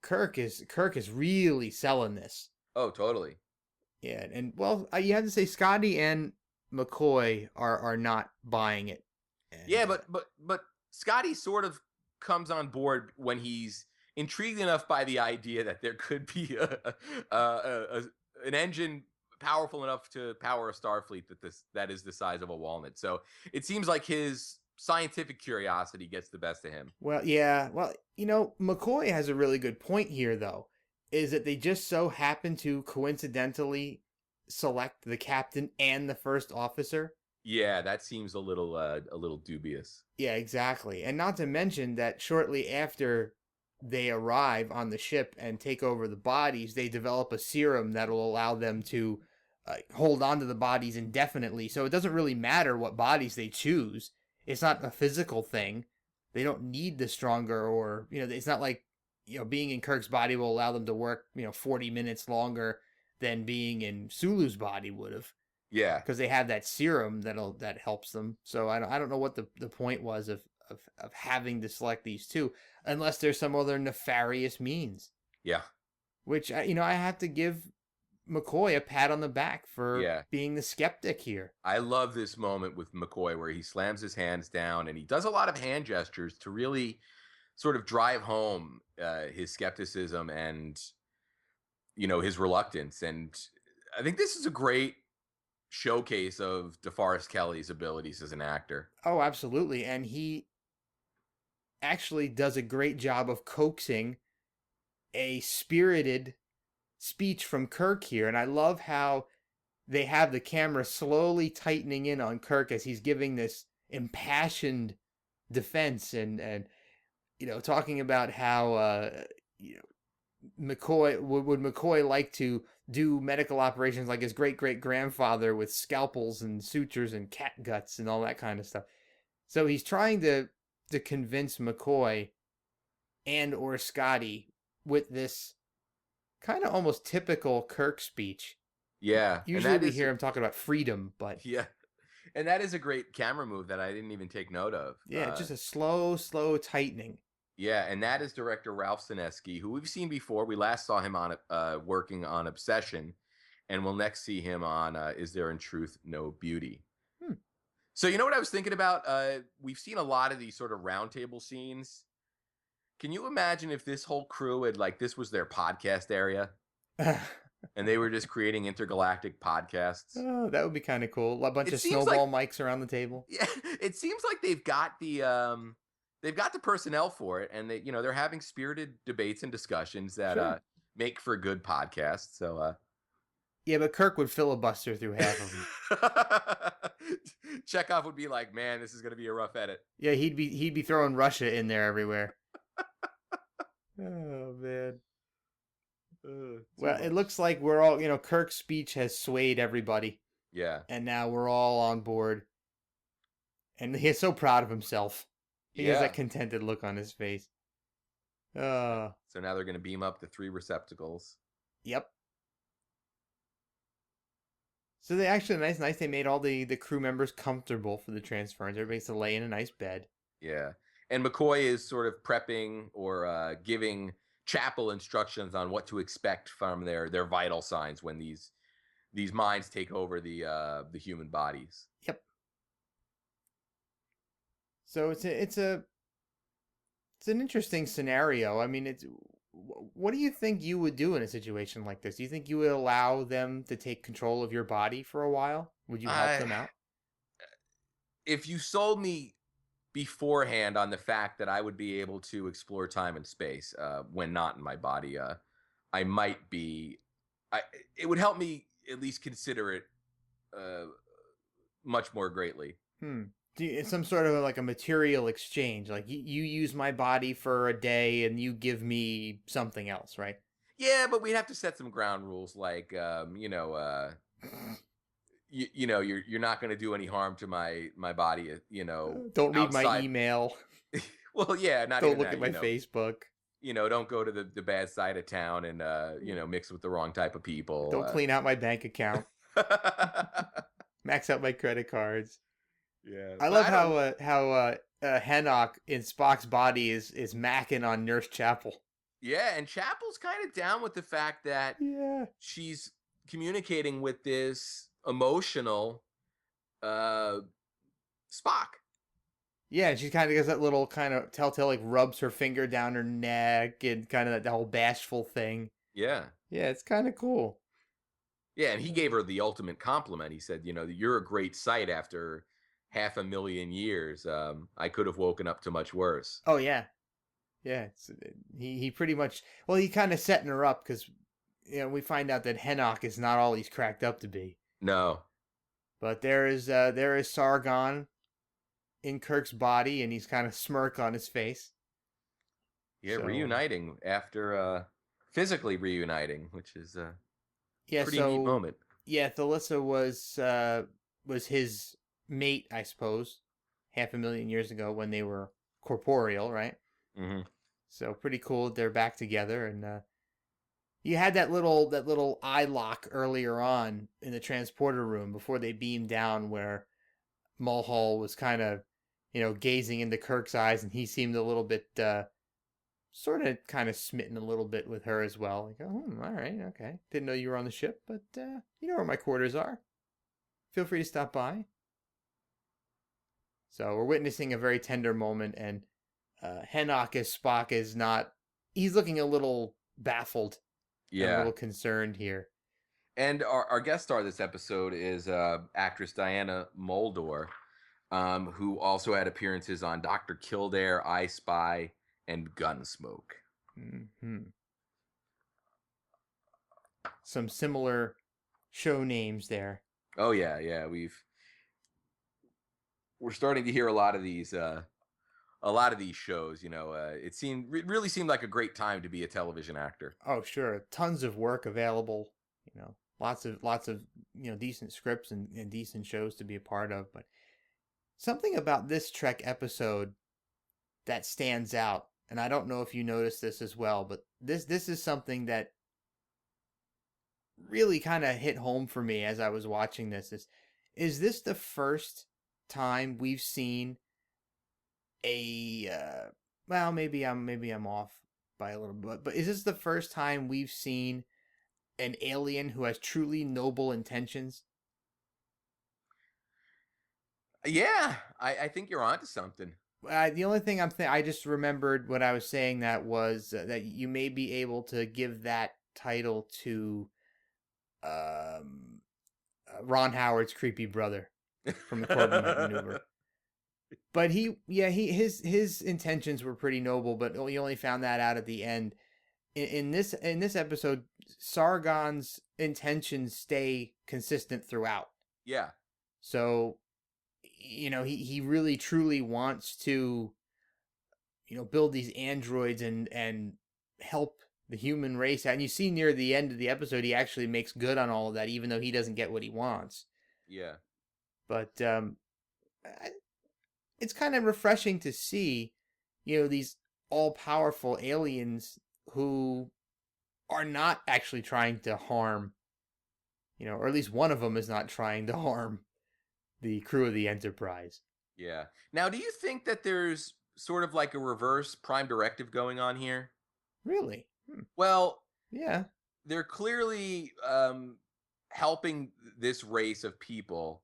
Kirk is really selling this. Oh, totally. Yeah, and well, you have to say Scotty and McCoy are not buying it. And, yeah, but Scotty sort of comes on board when he's intrigued enough by the idea that there could be an engine powerful enough to power a Starfleet that is the size of a walnut. So it seems like his scientific curiosity gets the best of him. Well, yeah. Well, McCoy has a really good point here, though, is that they just so happen to coincidentally select the captain and the first officer. Yeah, that seems a little dubious. Yeah, exactly. And not to mention that shortly after they arrive on the ship and take over the bodies, they develop a serum that'll allow them to hold on to the bodies indefinitely. So it doesn't really matter what bodies they choose. It's not a physical thing. They don't need the stronger, or it's not like being in Kirk's body will allow them to work 40 minutes longer than being in Sulu's body would have. Yeah, because they have that serum that helps them. So I don't know what the point was of having to select these two, unless there's some other nefarious means. Yeah, which I have to give McCoy a pat on the back for being the skeptic here. I love this moment with McCoy where he slams his hands down and he does a lot of hand gestures to really sort of drive home his skepticism and his reluctance. And I think this is a great showcase of DeForest Kelley's abilities as an actor. Oh, absolutely. And he actually does a great job of coaxing a spirited speech from Kirk here. And I love how they have the camera slowly tightening in on Kirk as he's giving this impassioned defense and talking about how McCoy would McCoy like to do medical operations like his great-great-grandfather with scalpels and sutures and cat guts and all that kind of stuff. So he's trying to convince McCoy and or Scotty with this kind of almost typical Kirk speech. Yeah. Usually we hear him talking about freedom, but yeah. And that is a great camera move that I didn't even take note of. yeah, just a slow tightening. Yeah, and that is director Ralph Sinesky, who we've seen before. We last saw him on working on Obsession, and we'll next see him on Is There in Truth No Beauty? So you know what I was thinking about? We've seen a lot of these sort of roundtable scenes. Can you imagine if this whole crew had, like, this was their podcast area? And they were just creating intergalactic podcasts. Oh, that would be kind of cool. A bunch of snowball mics around the table. Yeah, it seems like they've got the personnel for it, and they're having spirited debates and discussions that make for good podcasts. So yeah, but Kirk would filibuster through half of them. Chekhov would be like, "Man, this is going to be a rough edit." Yeah, he'd be throwing Russia in there everywhere. Oh man. Well, it looks like we're all, Kirk's speech has swayed everybody. Yeah. And now we're all on board. And he's so proud of himself. He has that contented look on his face. So now they're going to beam up the 3 receptacles. Yep. So they actually, nice. They made all the crew members comfortable for the transference. Everybody's to lay in a nice bed. Yeah. And McCoy is sort of prepping or giving Chapel instructions on what to expect from their vital signs when these minds take over the human bodies. Yep. So it's an interesting scenario. I mean, what do you think you would do in a situation like this? Do you think you would allow them to take control of your body for a while? Would you help them out? If you sold me beforehand on the fact that I would be able to explore time and space when not in my body, I might be. It would help me at least consider it much more greatly. It's some sort of like a material exchange. Like you use my body for a day and you give me something else, right? Yeah, but we'd have to set some ground rules, like you're not going to do any harm to my body. Don't read my email. Well, yeah, don't look at my Facebook. Don't go to the bad side of town and mix with the wrong type of people. Don't clean out my bank account. Max out my credit cards. Yeah, I love how Henoch in Spock's body is macking on Nurse Chapel. Yeah, and Chapel's kind of down with the fact that she's communicating with this emotional Spock. Yeah, she kind of does that little kind of telltale, like rubs her finger down her neck and kind of that whole bashful thing. Yeah. Yeah, it's kind of cool. Yeah, and he gave her the ultimate compliment. He said, you're a great sight after 500,000 years. I could have woken up to much worse. Oh, yeah. Yeah, he pretty much, well, he kind of setting her up because, we find out that Henoch is not all he's cracked up to be. No. But there is Sargon in Kirk's body, and he's kind of smirk on his face. Yeah, so, reuniting after physically reuniting, which is a pretty neat moment. Yeah, Thalissa was his mate, I suppose, 500,000 years ago when they were corporeal, right? Mm-hmm. So pretty cool that they're back together, and you had that little eye lock earlier on in the transporter room before they beamed down, where Mulhall was kind of, gazing into Kirk's eyes, and he seemed a little bit, sort of kind of smitten a little bit with her as well. Like, oh, all right, okay. Didn't know you were on the ship, but you know where my quarters are. Feel free to stop by. So we're witnessing a very tender moment, and Henoch as Spock is not, he's looking a little baffled. Yeah. And a little concerned here. And our guest star this episode is actress Diana Muldaur, who also had appearances on Dr. Kildare, I Spy, and Gunsmoke. Mm-hmm. Some similar show names there. Oh yeah. We're starting to hear a lot of these shows. It really seemed like a great time to be a television actor. Oh sure, tons of work available. Lots of decent scripts and decent shows to be a part of. But something about this Trek episode that stands out, and I don't know if you noticed this as well, but this is something that really kind of hit home for me as I was watching this is this the first time we've seen a well, maybe I'm off by a little bit, but is this the first time we've seen an alien who has truly noble intentions? Yeah, I think you're onto something. The only thing I just remembered when I was saying that was that you may be able to give that title to Ron Howard's creepy brother from the Corbin Maneuver. But his intentions were pretty noble, but you only found that out at the end. In this episode, Sargon's intentions stay consistent throughout. Yeah. So, he really truly wants to, build these androids and help the human race out. And you see near the end of the episode, he actually makes good on all of that, even though he doesn't get what he wants. Yeah. But it's kind of refreshing to see, these all-powerful aliens who are not actually trying to harm, or at least one of them is not trying to harm the crew of the Enterprise. Yeah. Now, do you think that there's sort of like a reverse prime directive going on here? Really? Well, yeah. They're clearly helping this race of people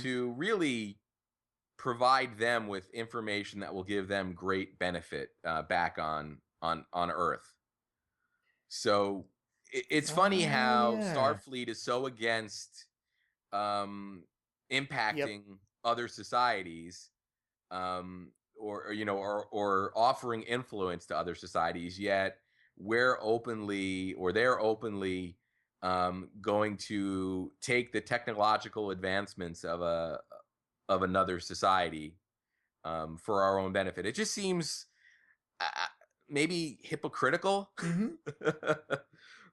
to really provide them with information that will give them great benefit back on Earth. So it's funny how Starfleet is so against impacting other societies, or offering influence to other societies, yet they're openly going to take the technological advancements of another society for our own benefit. It just seems maybe hypocritical,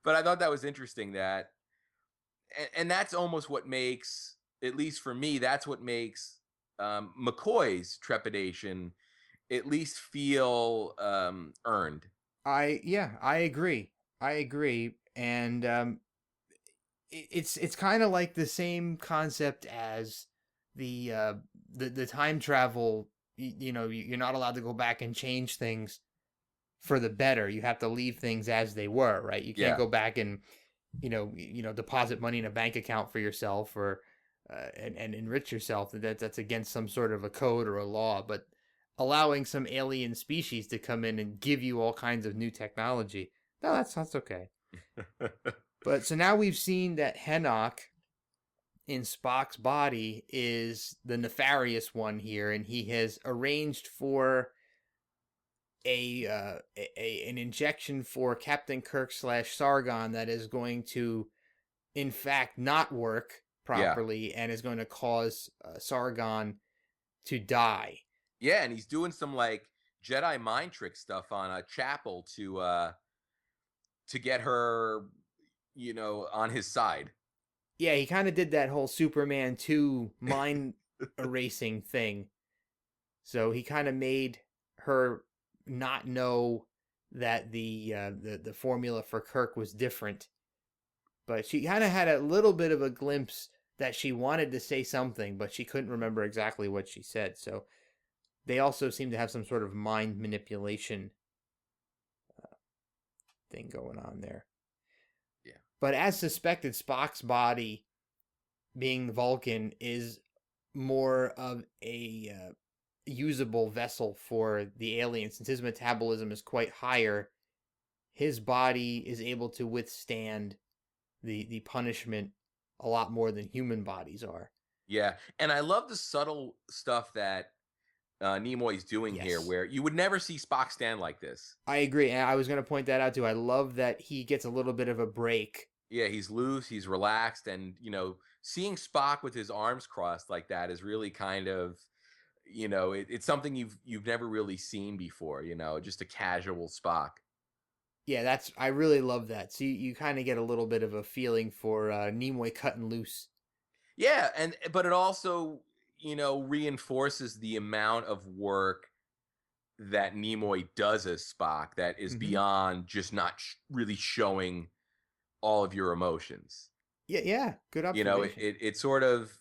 but I thought that was interesting. That and that's almost what makes, at least for me, that's what makes McCoy's trepidation at least feel earned. I agree. And it's kind of like the same concept as the time travel. You're not allowed to go back and change things for the better. You have to leave things as they were, right? You can't go back and deposit money in a bank account for yourself or and enrich yourself. That's against some sort of a code or a law. But allowing some alien species to come in and give you all kinds of new technology, no, that's okay. But so now we've seen that Henoch in Spock's body is the nefarious one here, and he has arranged for an injection for Captain Kirk / Sargon that is going to, in fact, not work properly and is going to cause Sargon to die. Yeah, and he's doing some like Jedi mind trick stuff on a Chapel to get her, on his side. Yeah, he kind of did that whole Superman 2 mind erasing thing. So he kind of made her not know that the formula for Kirk was different. But she kind of had a little bit of a glimpse that she wanted to say something, but she couldn't remember exactly what she said. So they also seem to have some sort of mind manipulation thing going on there. Yeah. But as suspected, Spock's body, being the Vulcan, is more of a usable vessel for the alien. Since his metabolism is quite higher, his body is able to withstand the punishment a lot more than human bodies are. Yeah, and I love the subtle stuff that Nimoy's doing here, where you would never see Spock stand like this. I agree, and I was going to point that out too. I love that he gets a little bit of a break. Yeah, he's loose, he's relaxed, and seeing Spock with his arms crossed like that is really kind of, it's something you've never really seen before. Just a casual Spock. Yeah, I really love that. So you kind of get a little bit of a feeling for Nimoy cutting loose. Yeah, but it also, reinforces the amount of work that Nimoy does as Spock that is beyond just not really showing all of your emotions. Yeah, good You know, observation. it sort of,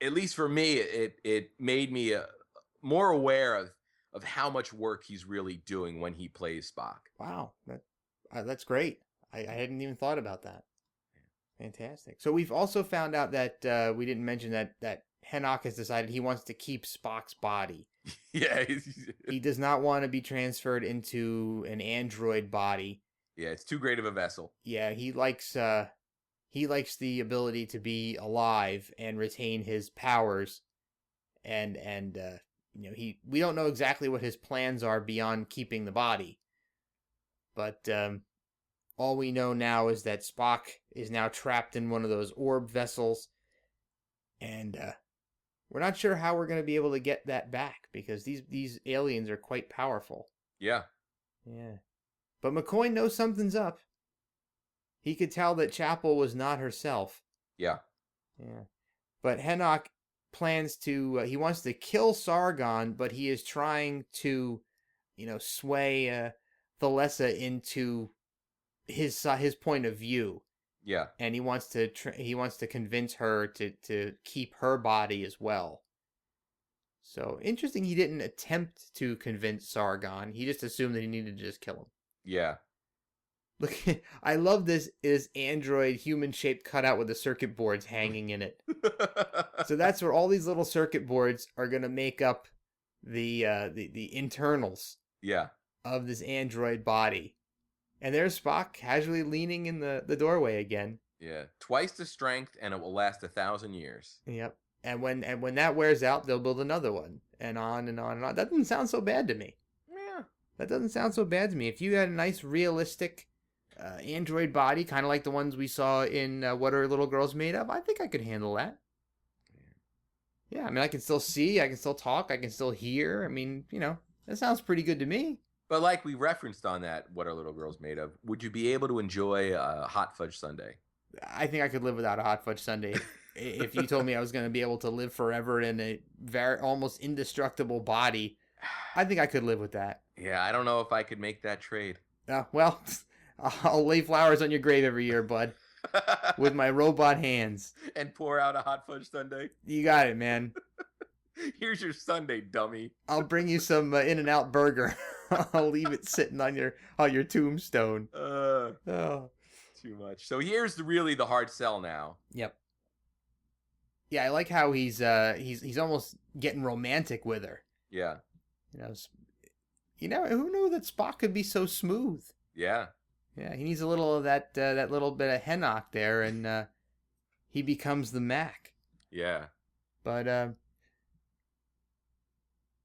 at least for me, it made me more aware of how much work he's really doing when he plays Spock. Wow, that's great. I hadn't even thought about that. Fantastic. So we've also found out that we didn't mention that Henoch has decided he wants to keep Spock's body. Yeah. He does not want to be transferred into an android body. Yeah, it's too great of a vessel. Yeah, he likes the ability to be alive and retain his powers, and we don't know exactly what his plans are beyond keeping the body, but all we know now is that Spock is now trapped in one of those orb vessels, and we're not sure how we're going to be able to get that back because these aliens are quite powerful. Yeah. Yeah. But McCoy knows something's up. He could tell that Chapel was not herself. Yeah. Yeah. But Henoch plans to, he wants to kill Sargon, but he is trying to, sway Thalessa into his point of view. Yeah. And he wants to convince her to keep her body as well. So interesting, he didn't attempt to convince Sargon. He just assumed that he needed to just kill him. Yeah. Look, I love this android human-shaped cutout with the circuit boards hanging in it. So that's where all these little circuit boards are going to make up the internals Yeah. of this android body. And there's Spock casually leaning in the doorway again. Yeah. Twice the strength, and it will last 1,000 years. Yep. And when that wears out, they'll build another one, and on and on and on. That doesn't sound so bad to me. Yeah. That doesn't sound so bad to me. If you had a nice, realistic android body, kind of like the ones we saw in What Are Little Girls Made Of, I think I could handle that. Yeah, I mean, I can still see, I can still talk, I can still hear. I mean, that sounds pretty good to me. But like we referenced on that What Are Little Girls Made Of, would you be able to enjoy a hot fudge sundae? I think I could live without a hot fudge sundae. If you told me I was going to be able to live forever in a very almost indestructible body, I think I could live with that. Yeah, I don't know if I could make that trade. Well, I'll lay flowers on your grave every year, bud, with my robot hands. And pour out a hot fudge sundae. You got it, man. Here's your sundae, dummy. I'll bring you some In-N-Out burger. I'll leave it sitting on your tombstone. Oh. Too much. So here's really the hard sell now. Yep. Yeah, I like how he's almost getting romantic with her. Yeah. Who knew that Spock could be so smooth? Yeah. Yeah, he needs a little of that little bit of Henoch there, and he becomes the Mac. Yeah. But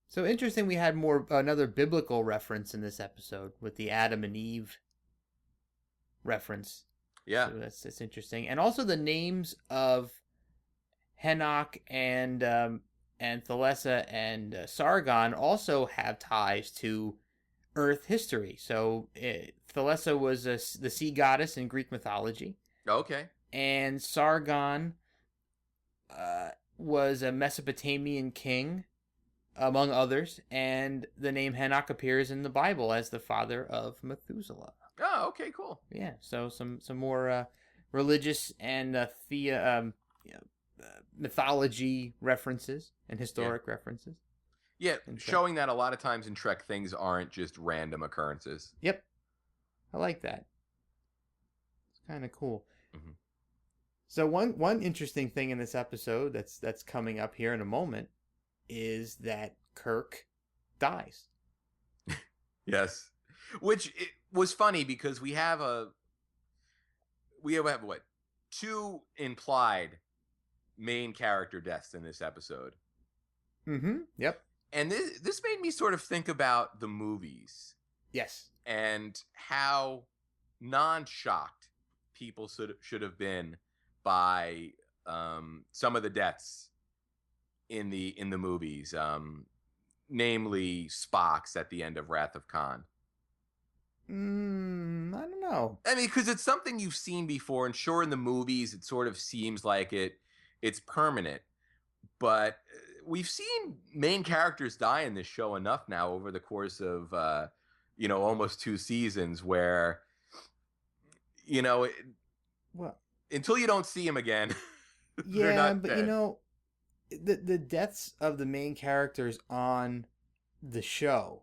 so interesting. We had another biblical reference in this episode with the Adam and Eve reference. Yeah. So that's interesting, and also the names of Henoch and Thalessa and Sargon also have ties to Earth history. So Thalessa was the sea goddess in Greek mythology. Okay. And Sargon was a Mesopotamian king, among others. And the name Henoch appears in the Bible as the father of Methuselah. Oh, okay, cool. Yeah, so some more religious and mythology references and historic references. Yeah, showing that a lot of times in Trek, things aren't just random occurrences. Yep. I like that. It's kind of cool. Mm-hmm. So one interesting thing in this episode that's coming up here in a moment is that Kirk dies. Yes. Which was funny because we have what? 2 implied main character deaths in this episode. Mm-hmm. Yep. And this made me sort of think about the movies. Yes. And how non-shocked people should have been by some of the deaths in the movies, namely Spock's at the end of Wrath of Khan. I don't know. I mean, because it's something you've seen before, and sure, in the movies, it sort of seems like it's permanent. But we've seen main characters die in this show enough now over the course of, almost 2 seasons where, Well, until you don't see him again, they're yeah, not but dead. the deaths of the main characters on the show,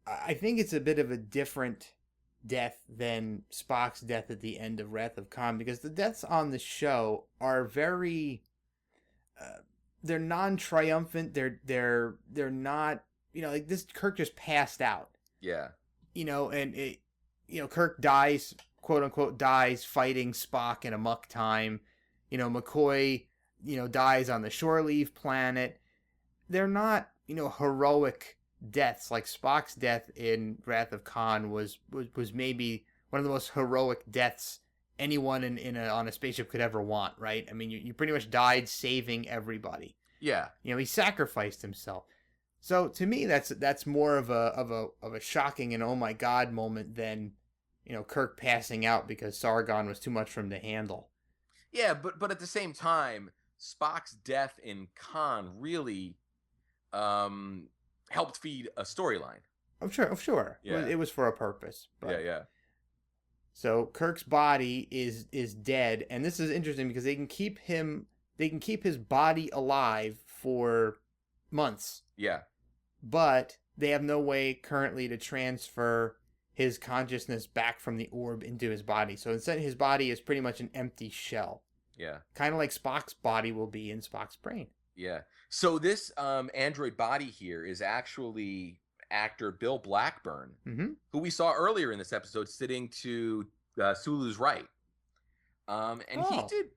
I think it's a bit of a different death than Spock's death at the end of Wrath of Khan, because the deaths on the show are very they're non-triumphant. They're not, like this. Kirk just passed out. Yeah. And Kirk dies, quote unquote, dies fighting Spock in amok time. McCoy, dies on the shore leave planet. They're not, heroic deaths. Like Spock's death in Wrath of Khan was maybe one of the most heroic deaths anyone on a spaceship could ever want, right? I mean, you pretty much died saving everybody. Yeah. He sacrificed himself. So to me, that's more of a shocking and oh my god moment than Kirk passing out because Sargon was too much for him to handle. Yeah, but at the same time, Spock's death in Khan really helped feed a storyline. Oh sure. Yeah. It was for a purpose. But... Yeah. So Kirk's body is dead, and this is interesting because they can keep his body alive for months. Yeah. But they have no way currently to transfer his consciousness back from the orb into his body. So instead, his body is pretty much an empty shell. Yeah. Kind of like Spock's body will be in Spock's brain. Yeah. So this android body here is actually actor Bill Blackburn, who we saw earlier in this episode sitting to Sulu's right. And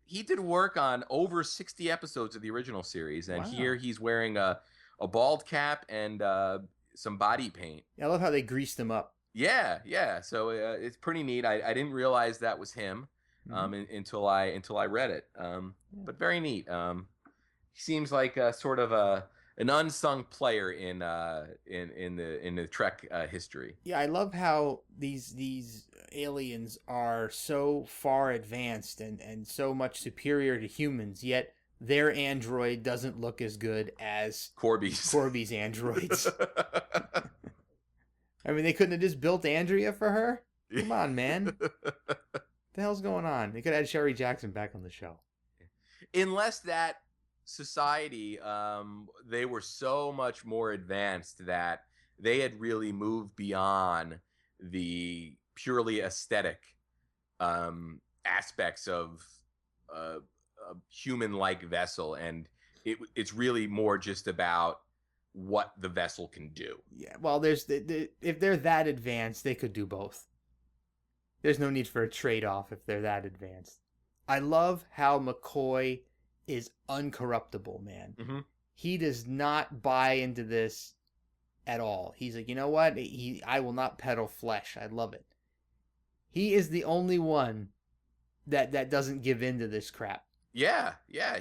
he did work on over 60 episodes of the original series, and here he's wearing a bald cap and some body paint. Yeah, I love how they greased him up. Yeah. So it's pretty neat. I didn't realize that was him until I read it. But very neat. He seems like sort of an unsung player in the Trek history. Yeah, I love how these aliens are so far advanced and so much superior to humans, yet their android doesn't look as good as Corby's androids. I mean, they couldn't have just built Andrea for her? Come on, man. What the hell's going on? They could have had Sherry Jackson back on the show. Unless that society, they were so much more advanced that they had really moved beyond the purely aesthetic aspects of a human-like vessel, and it's really more just about what the vessel can do. Yeah, well, there's if they're that advanced, they could do both. There's no need for a trade-off if they're that advanced. I love how McCoy is uncorruptible, man. Mm-hmm. He does not buy into this at all. He's like, you know what? I will not peddle flesh. I love it. He is the only one that doesn't give in to this crap. Yeah.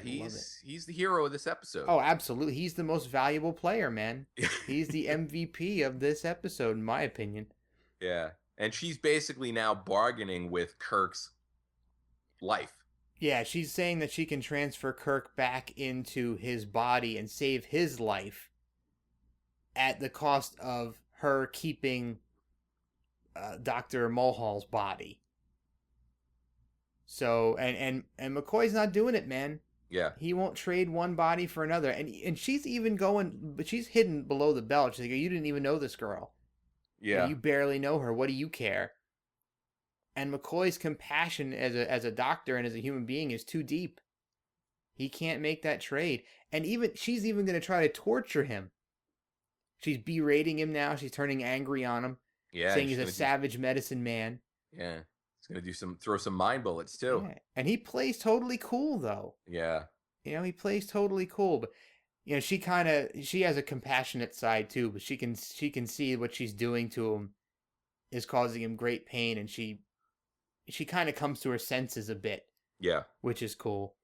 He's the hero of this episode. Oh, absolutely. He's the most valuable player, man. He's the MVP of this episode, in my opinion. Yeah. And she's basically now bargaining with Kirk's life. Yeah, she's saying that she can transfer Kirk back into his body and save his life at the cost of her keeping Dr. Mulhall's body. So, and McCoy's not doing it, man. Yeah. He won't trade one body for another. And she's even going, but she's hidden below the belt. She's like, you didn't even know this girl. Yeah. You barely know her. What do you care? And McCoy's compassion as a doctor and as a human being is too deep. He can't make that trade. And she's even going to try to torture him. She's berating him now. She's turning angry on him. Yeah. Saying he's a savage medicine man. Yeah. He's going to throw some mind bullets too. Yeah. And he plays totally cool though. Yeah. He plays totally cool, but she has a compassionate side too, but she can see what she's doing to him is causing him great pain, and she kind of comes to her senses a bit. Yeah. Which is cool.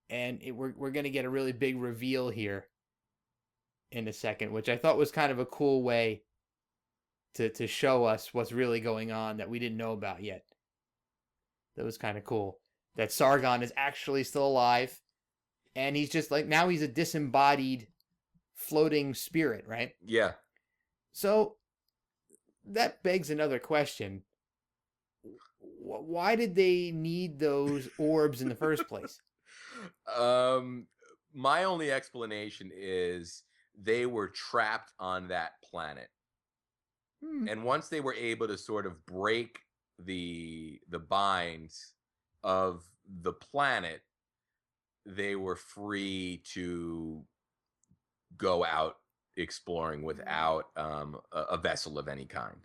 And we're going to get a really big reveal here in a second, which I thought was kind of a cool way to show us what's really going on that we didn't know about yet. That was kind of cool. That Sargon is actually still alive, and he's just like, now he's a disembodied floating spirit, right? Yeah. So that begs another question. why did they need those orbs in the first place? My only explanation is they were trapped on that planet. And once they were able to sort of break the binds of the planet, they were free to go out exploring without a vessel of any kind.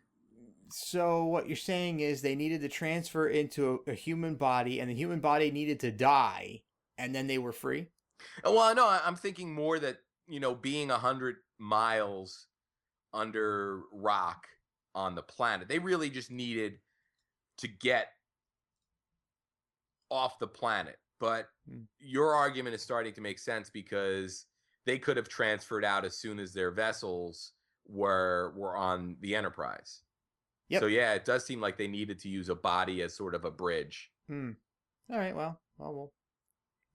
So what you're saying is they needed to transfer into a human body, and the human body needed to die, and then they were free? Well, no, I'm thinking more that, being 100 miles under rock on the planet, they really just needed to get off the planet. But your argument is starting to make sense, because they could have transferred out as soon as their vessels were on the Enterprise. Yep. So yeah, it does seem like they needed to use a body as sort of a bridge. All right, well,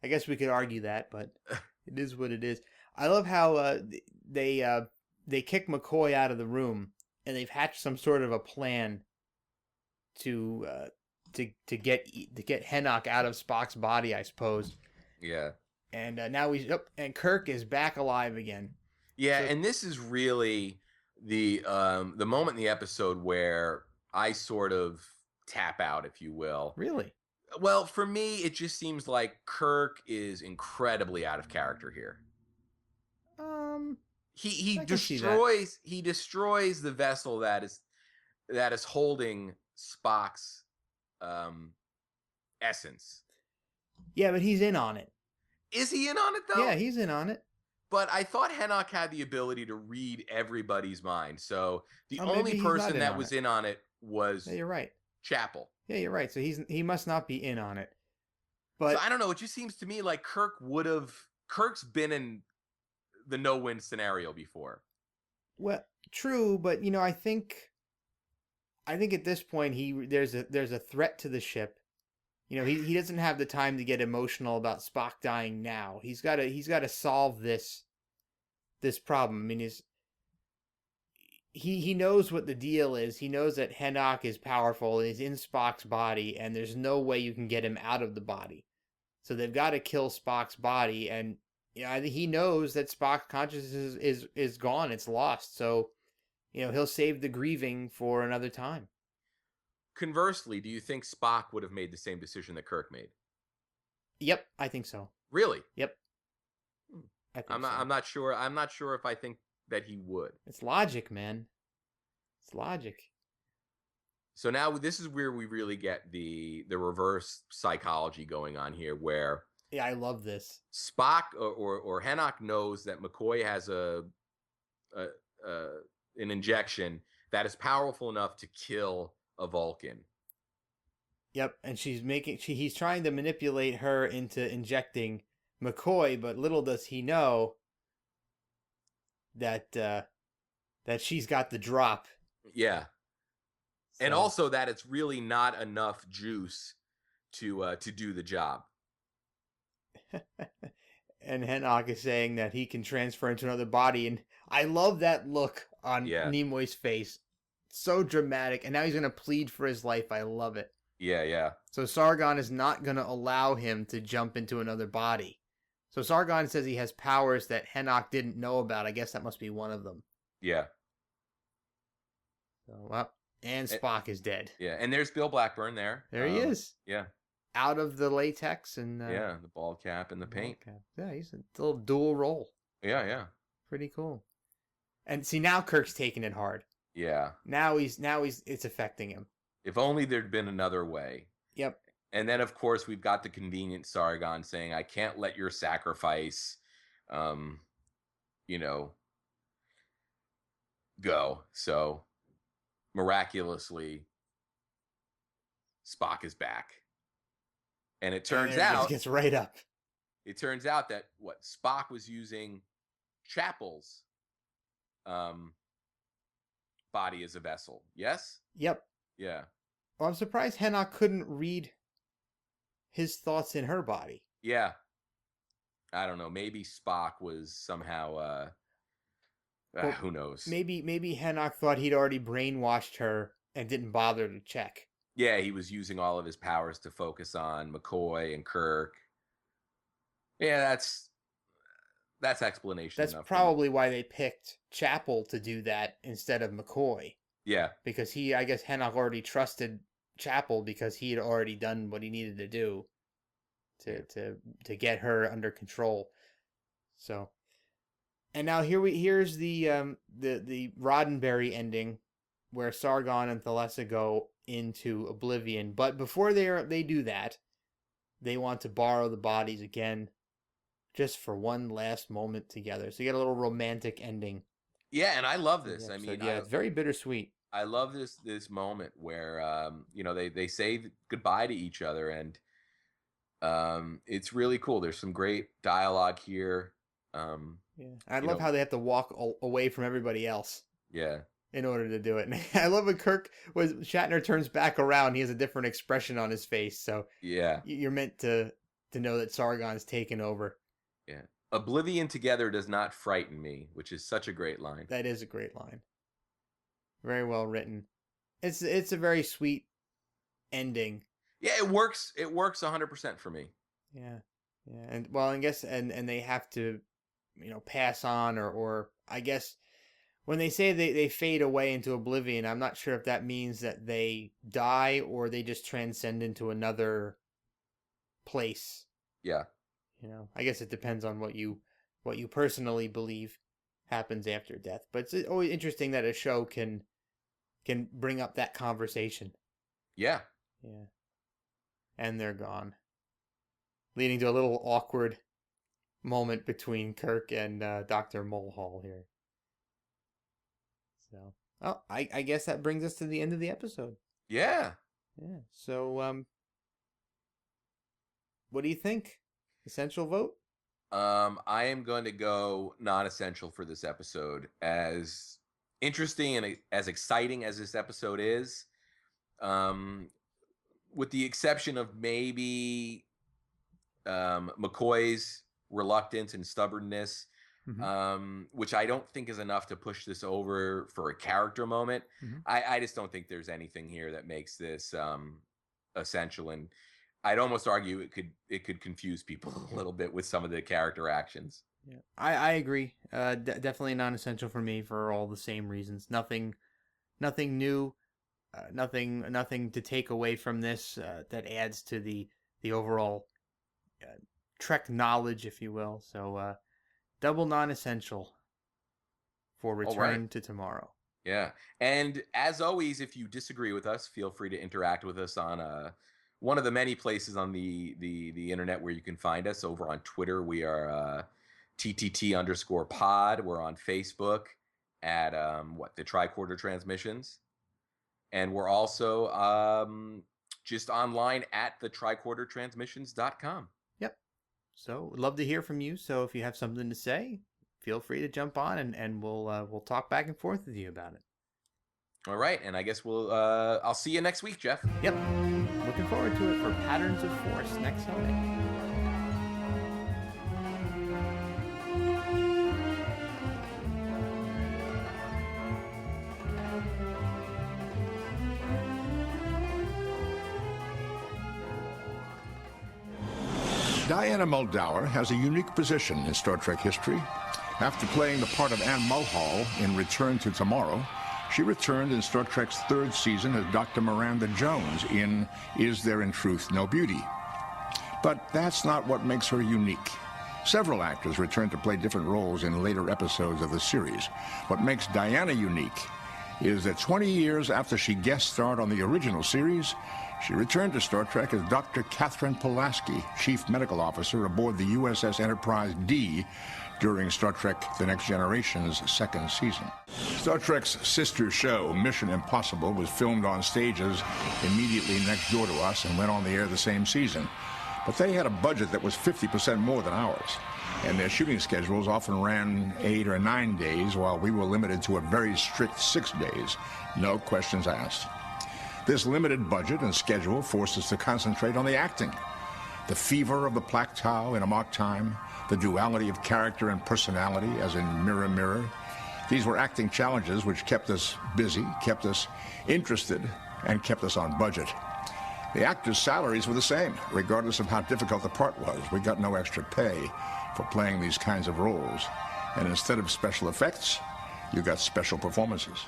I guess we could argue that, but it is what it is. I love how they kick McCoy out of the room, and they've hatched some sort of a plan to get Hennock out of Spock's body, I suppose. Yeah. And now and Kirk is back alive again. Yeah, so, and this is really the moment in the episode where I sort of tap out, if you will. Really? Well, for me, it just seems like Kirk is incredibly out of character here. He destroys the vessel that is holding Spock's essence. Yeah, but he's in on it. Is he in on it, though? Yeah, he's in on it. But I thought Hennock had the ability to read everybody's mind. So the only person that was in on it was you're right. Chapel. Yeah, you're right. So he must not be in on it. But so I don't know. It just seems to me like Kirk's been in the no-win scenario before. Well, true, but I think at this point there's a threat to the ship. He doesn't have the time to get emotional about Spock dying now. He's got to solve this problem. I mean, he knows what the deal is. He knows that Hennock is powerful and he's in Spock's body, and there's no way you can get him out of the body. So they've got to kill Spock's body, and he knows that Spock's consciousness is gone. It's lost. So he'll save the grieving for another time. Conversely, do you think Spock would have made the same decision that Kirk made? Yep, I think so. Really? Yep. I'm not sure. I'm not sure if I think that he would. It's logic, man. It's logic. So now this is where we really get the reverse psychology going on here, where yeah, I love this. Spock or Hennock knows that McCoy has an injection that is powerful enough to kill a Vulcan. Yep, and he's trying to manipulate her into injecting McCoy, but little does he know that she's got the drop. Yeah. So. And also that it's really not enough juice to do the job. And Hennock is saying that he can transfer into another body, and I love that look on Nimoy's face. So dramatic, and now he's going to plead for his life. I love it. Yeah. So Sargon is not going to allow him to jump into another body. So Sargon says he has powers that Hennock didn't know about. I guess that must be one of them. Yeah. So, well, and Spock is dead. Yeah, and there's Bill Blackburn there. There he is. Yeah. Out of the latex and... the bald cap and the paint. Yeah, he's a little dual role. Yeah. Pretty cool. And see, now Kirk's taking it hard. Yeah. Now it's affecting him. If only there'd been another way. Yep. And then, of course, we've got the convenient Sargon saying, I can't let your sacrifice, go. So, miraculously, Spock is back. And it turns out... It gets right up. It turns out that, Spock was using Chapel's body as a vessel. Yes? Yep. Yeah. Well, I'm surprised Hennock couldn't read his thoughts in her body. Yeah. I don't know. Maybe Spock was somehow, who knows? Maybe Hennock thought he'd already brainwashed her and didn't bother to check. Yeah, he was using all of his powers to focus on McCoy and Kirk. Yeah, that's explanation That's enough for me. probably why they picked Chapel to do that instead of McCoy. Yeah. Because I guess Hancock already trusted Chapel because he had already done what he needed to do to get her under control. So, and now here's the Roddenberry ending, where Sargon and Thalessa go into oblivion. But before they do that, they want to borrow the bodies again, just for one last moment together. So you get a little romantic ending. Yeah, and I love this. I mean, yeah, it's very bittersweet. I love this moment where they say goodbye to each other, and it's really cool. There's some great dialogue here. I love how they have to walk away from everybody else. Yeah. In order to do it. And I love when Shatner turns back around, he has a different expression on his face. So yeah, you're meant to know that Sargon's taken over. Yeah. Oblivion together does not frighten me, which is such a great line. That is a great line. Very well written. It's a very sweet ending. Yeah, it works. It works 100% for me. Yeah. Yeah. And well, I guess and they have to, pass on or I guess when they say they fade away into oblivion, I'm not sure if that means that they die or they just transcend into another place. Yeah. I guess it depends on what you personally believe happens after death. But it's always interesting that a show can bring up that conversation. Yeah. Yeah. And they're gone. Leading to a little awkward moment between Kirk and Dr. Mulhall here. So, I guess that brings us to the end of the episode. Yeah. Yeah. So, what do you think? Essential vote? I am going to go non-essential for this episode. As interesting and as exciting as this episode is, with the exception of maybe McCoy's reluctance and stubbornness, which I don't think is enough to push this over for a character moment. I just don't think there's anything here that makes this essential, and I'd almost argue it could confuse people a little bit with some of the character actions. Yeah, I agree. Definitely non-essential for me for all the same reasons. Nothing new, nothing to take away from this that adds to the overall Trek knowledge, if you will. So, double non-essential for Return to Tomorrow. Yeah, and as always, if you disagree with us, feel free to interact with us on one of the many places on the internet where you can find us. Over on Twitter, we are TTT_pod. We're on Facebook at the Tricorder Transmissions, and we're also just online at the tricordertransmissions.com. Yep. So we'd love to hear from you. So if you have something to say, feel free to jump on and we'll talk back and forth with you about it. All right, and I guess I'll see you next week, Jeff. Yep. Looking forward to it for Patterns of Force next Sunday. Diana Muldaur has a unique position in Star Trek history. After playing the part of Anne Mulhall in Return to Tomorrow, she returned in Star Trek's third season as Dr. Miranda Jones in Is There in Truth No Beauty? But that's not what makes her unique. Several actors returned to play different roles in later episodes of the series. What makes Diana unique is that 20 years after she guest starred on the original series, she returned to Star Trek as Dr. Catherine Pulaski, Chief Medical Officer aboard the USS Enterprise D during Star Trek The Next Generation's second season. Star Trek's sister show, Mission Impossible, was filmed on stages immediately next door to us and went on the air the same season. But they had a budget that was 50% more than ours, and their shooting schedules often ran 8 or 9 days, while we were limited to a very strict 6 days, no questions asked. This limited budget and schedule forced us to concentrate on the acting. The fever of the Plateau in Amok Time, the duality of character and personality, as in Mirror, Mirror. These were acting challenges which kept us busy, kept us interested, and kept us on budget. The actors' salaries were the same, regardless of how difficult the part was. We got no extra pay for playing these kinds of roles. And instead of special effects, you got special performances.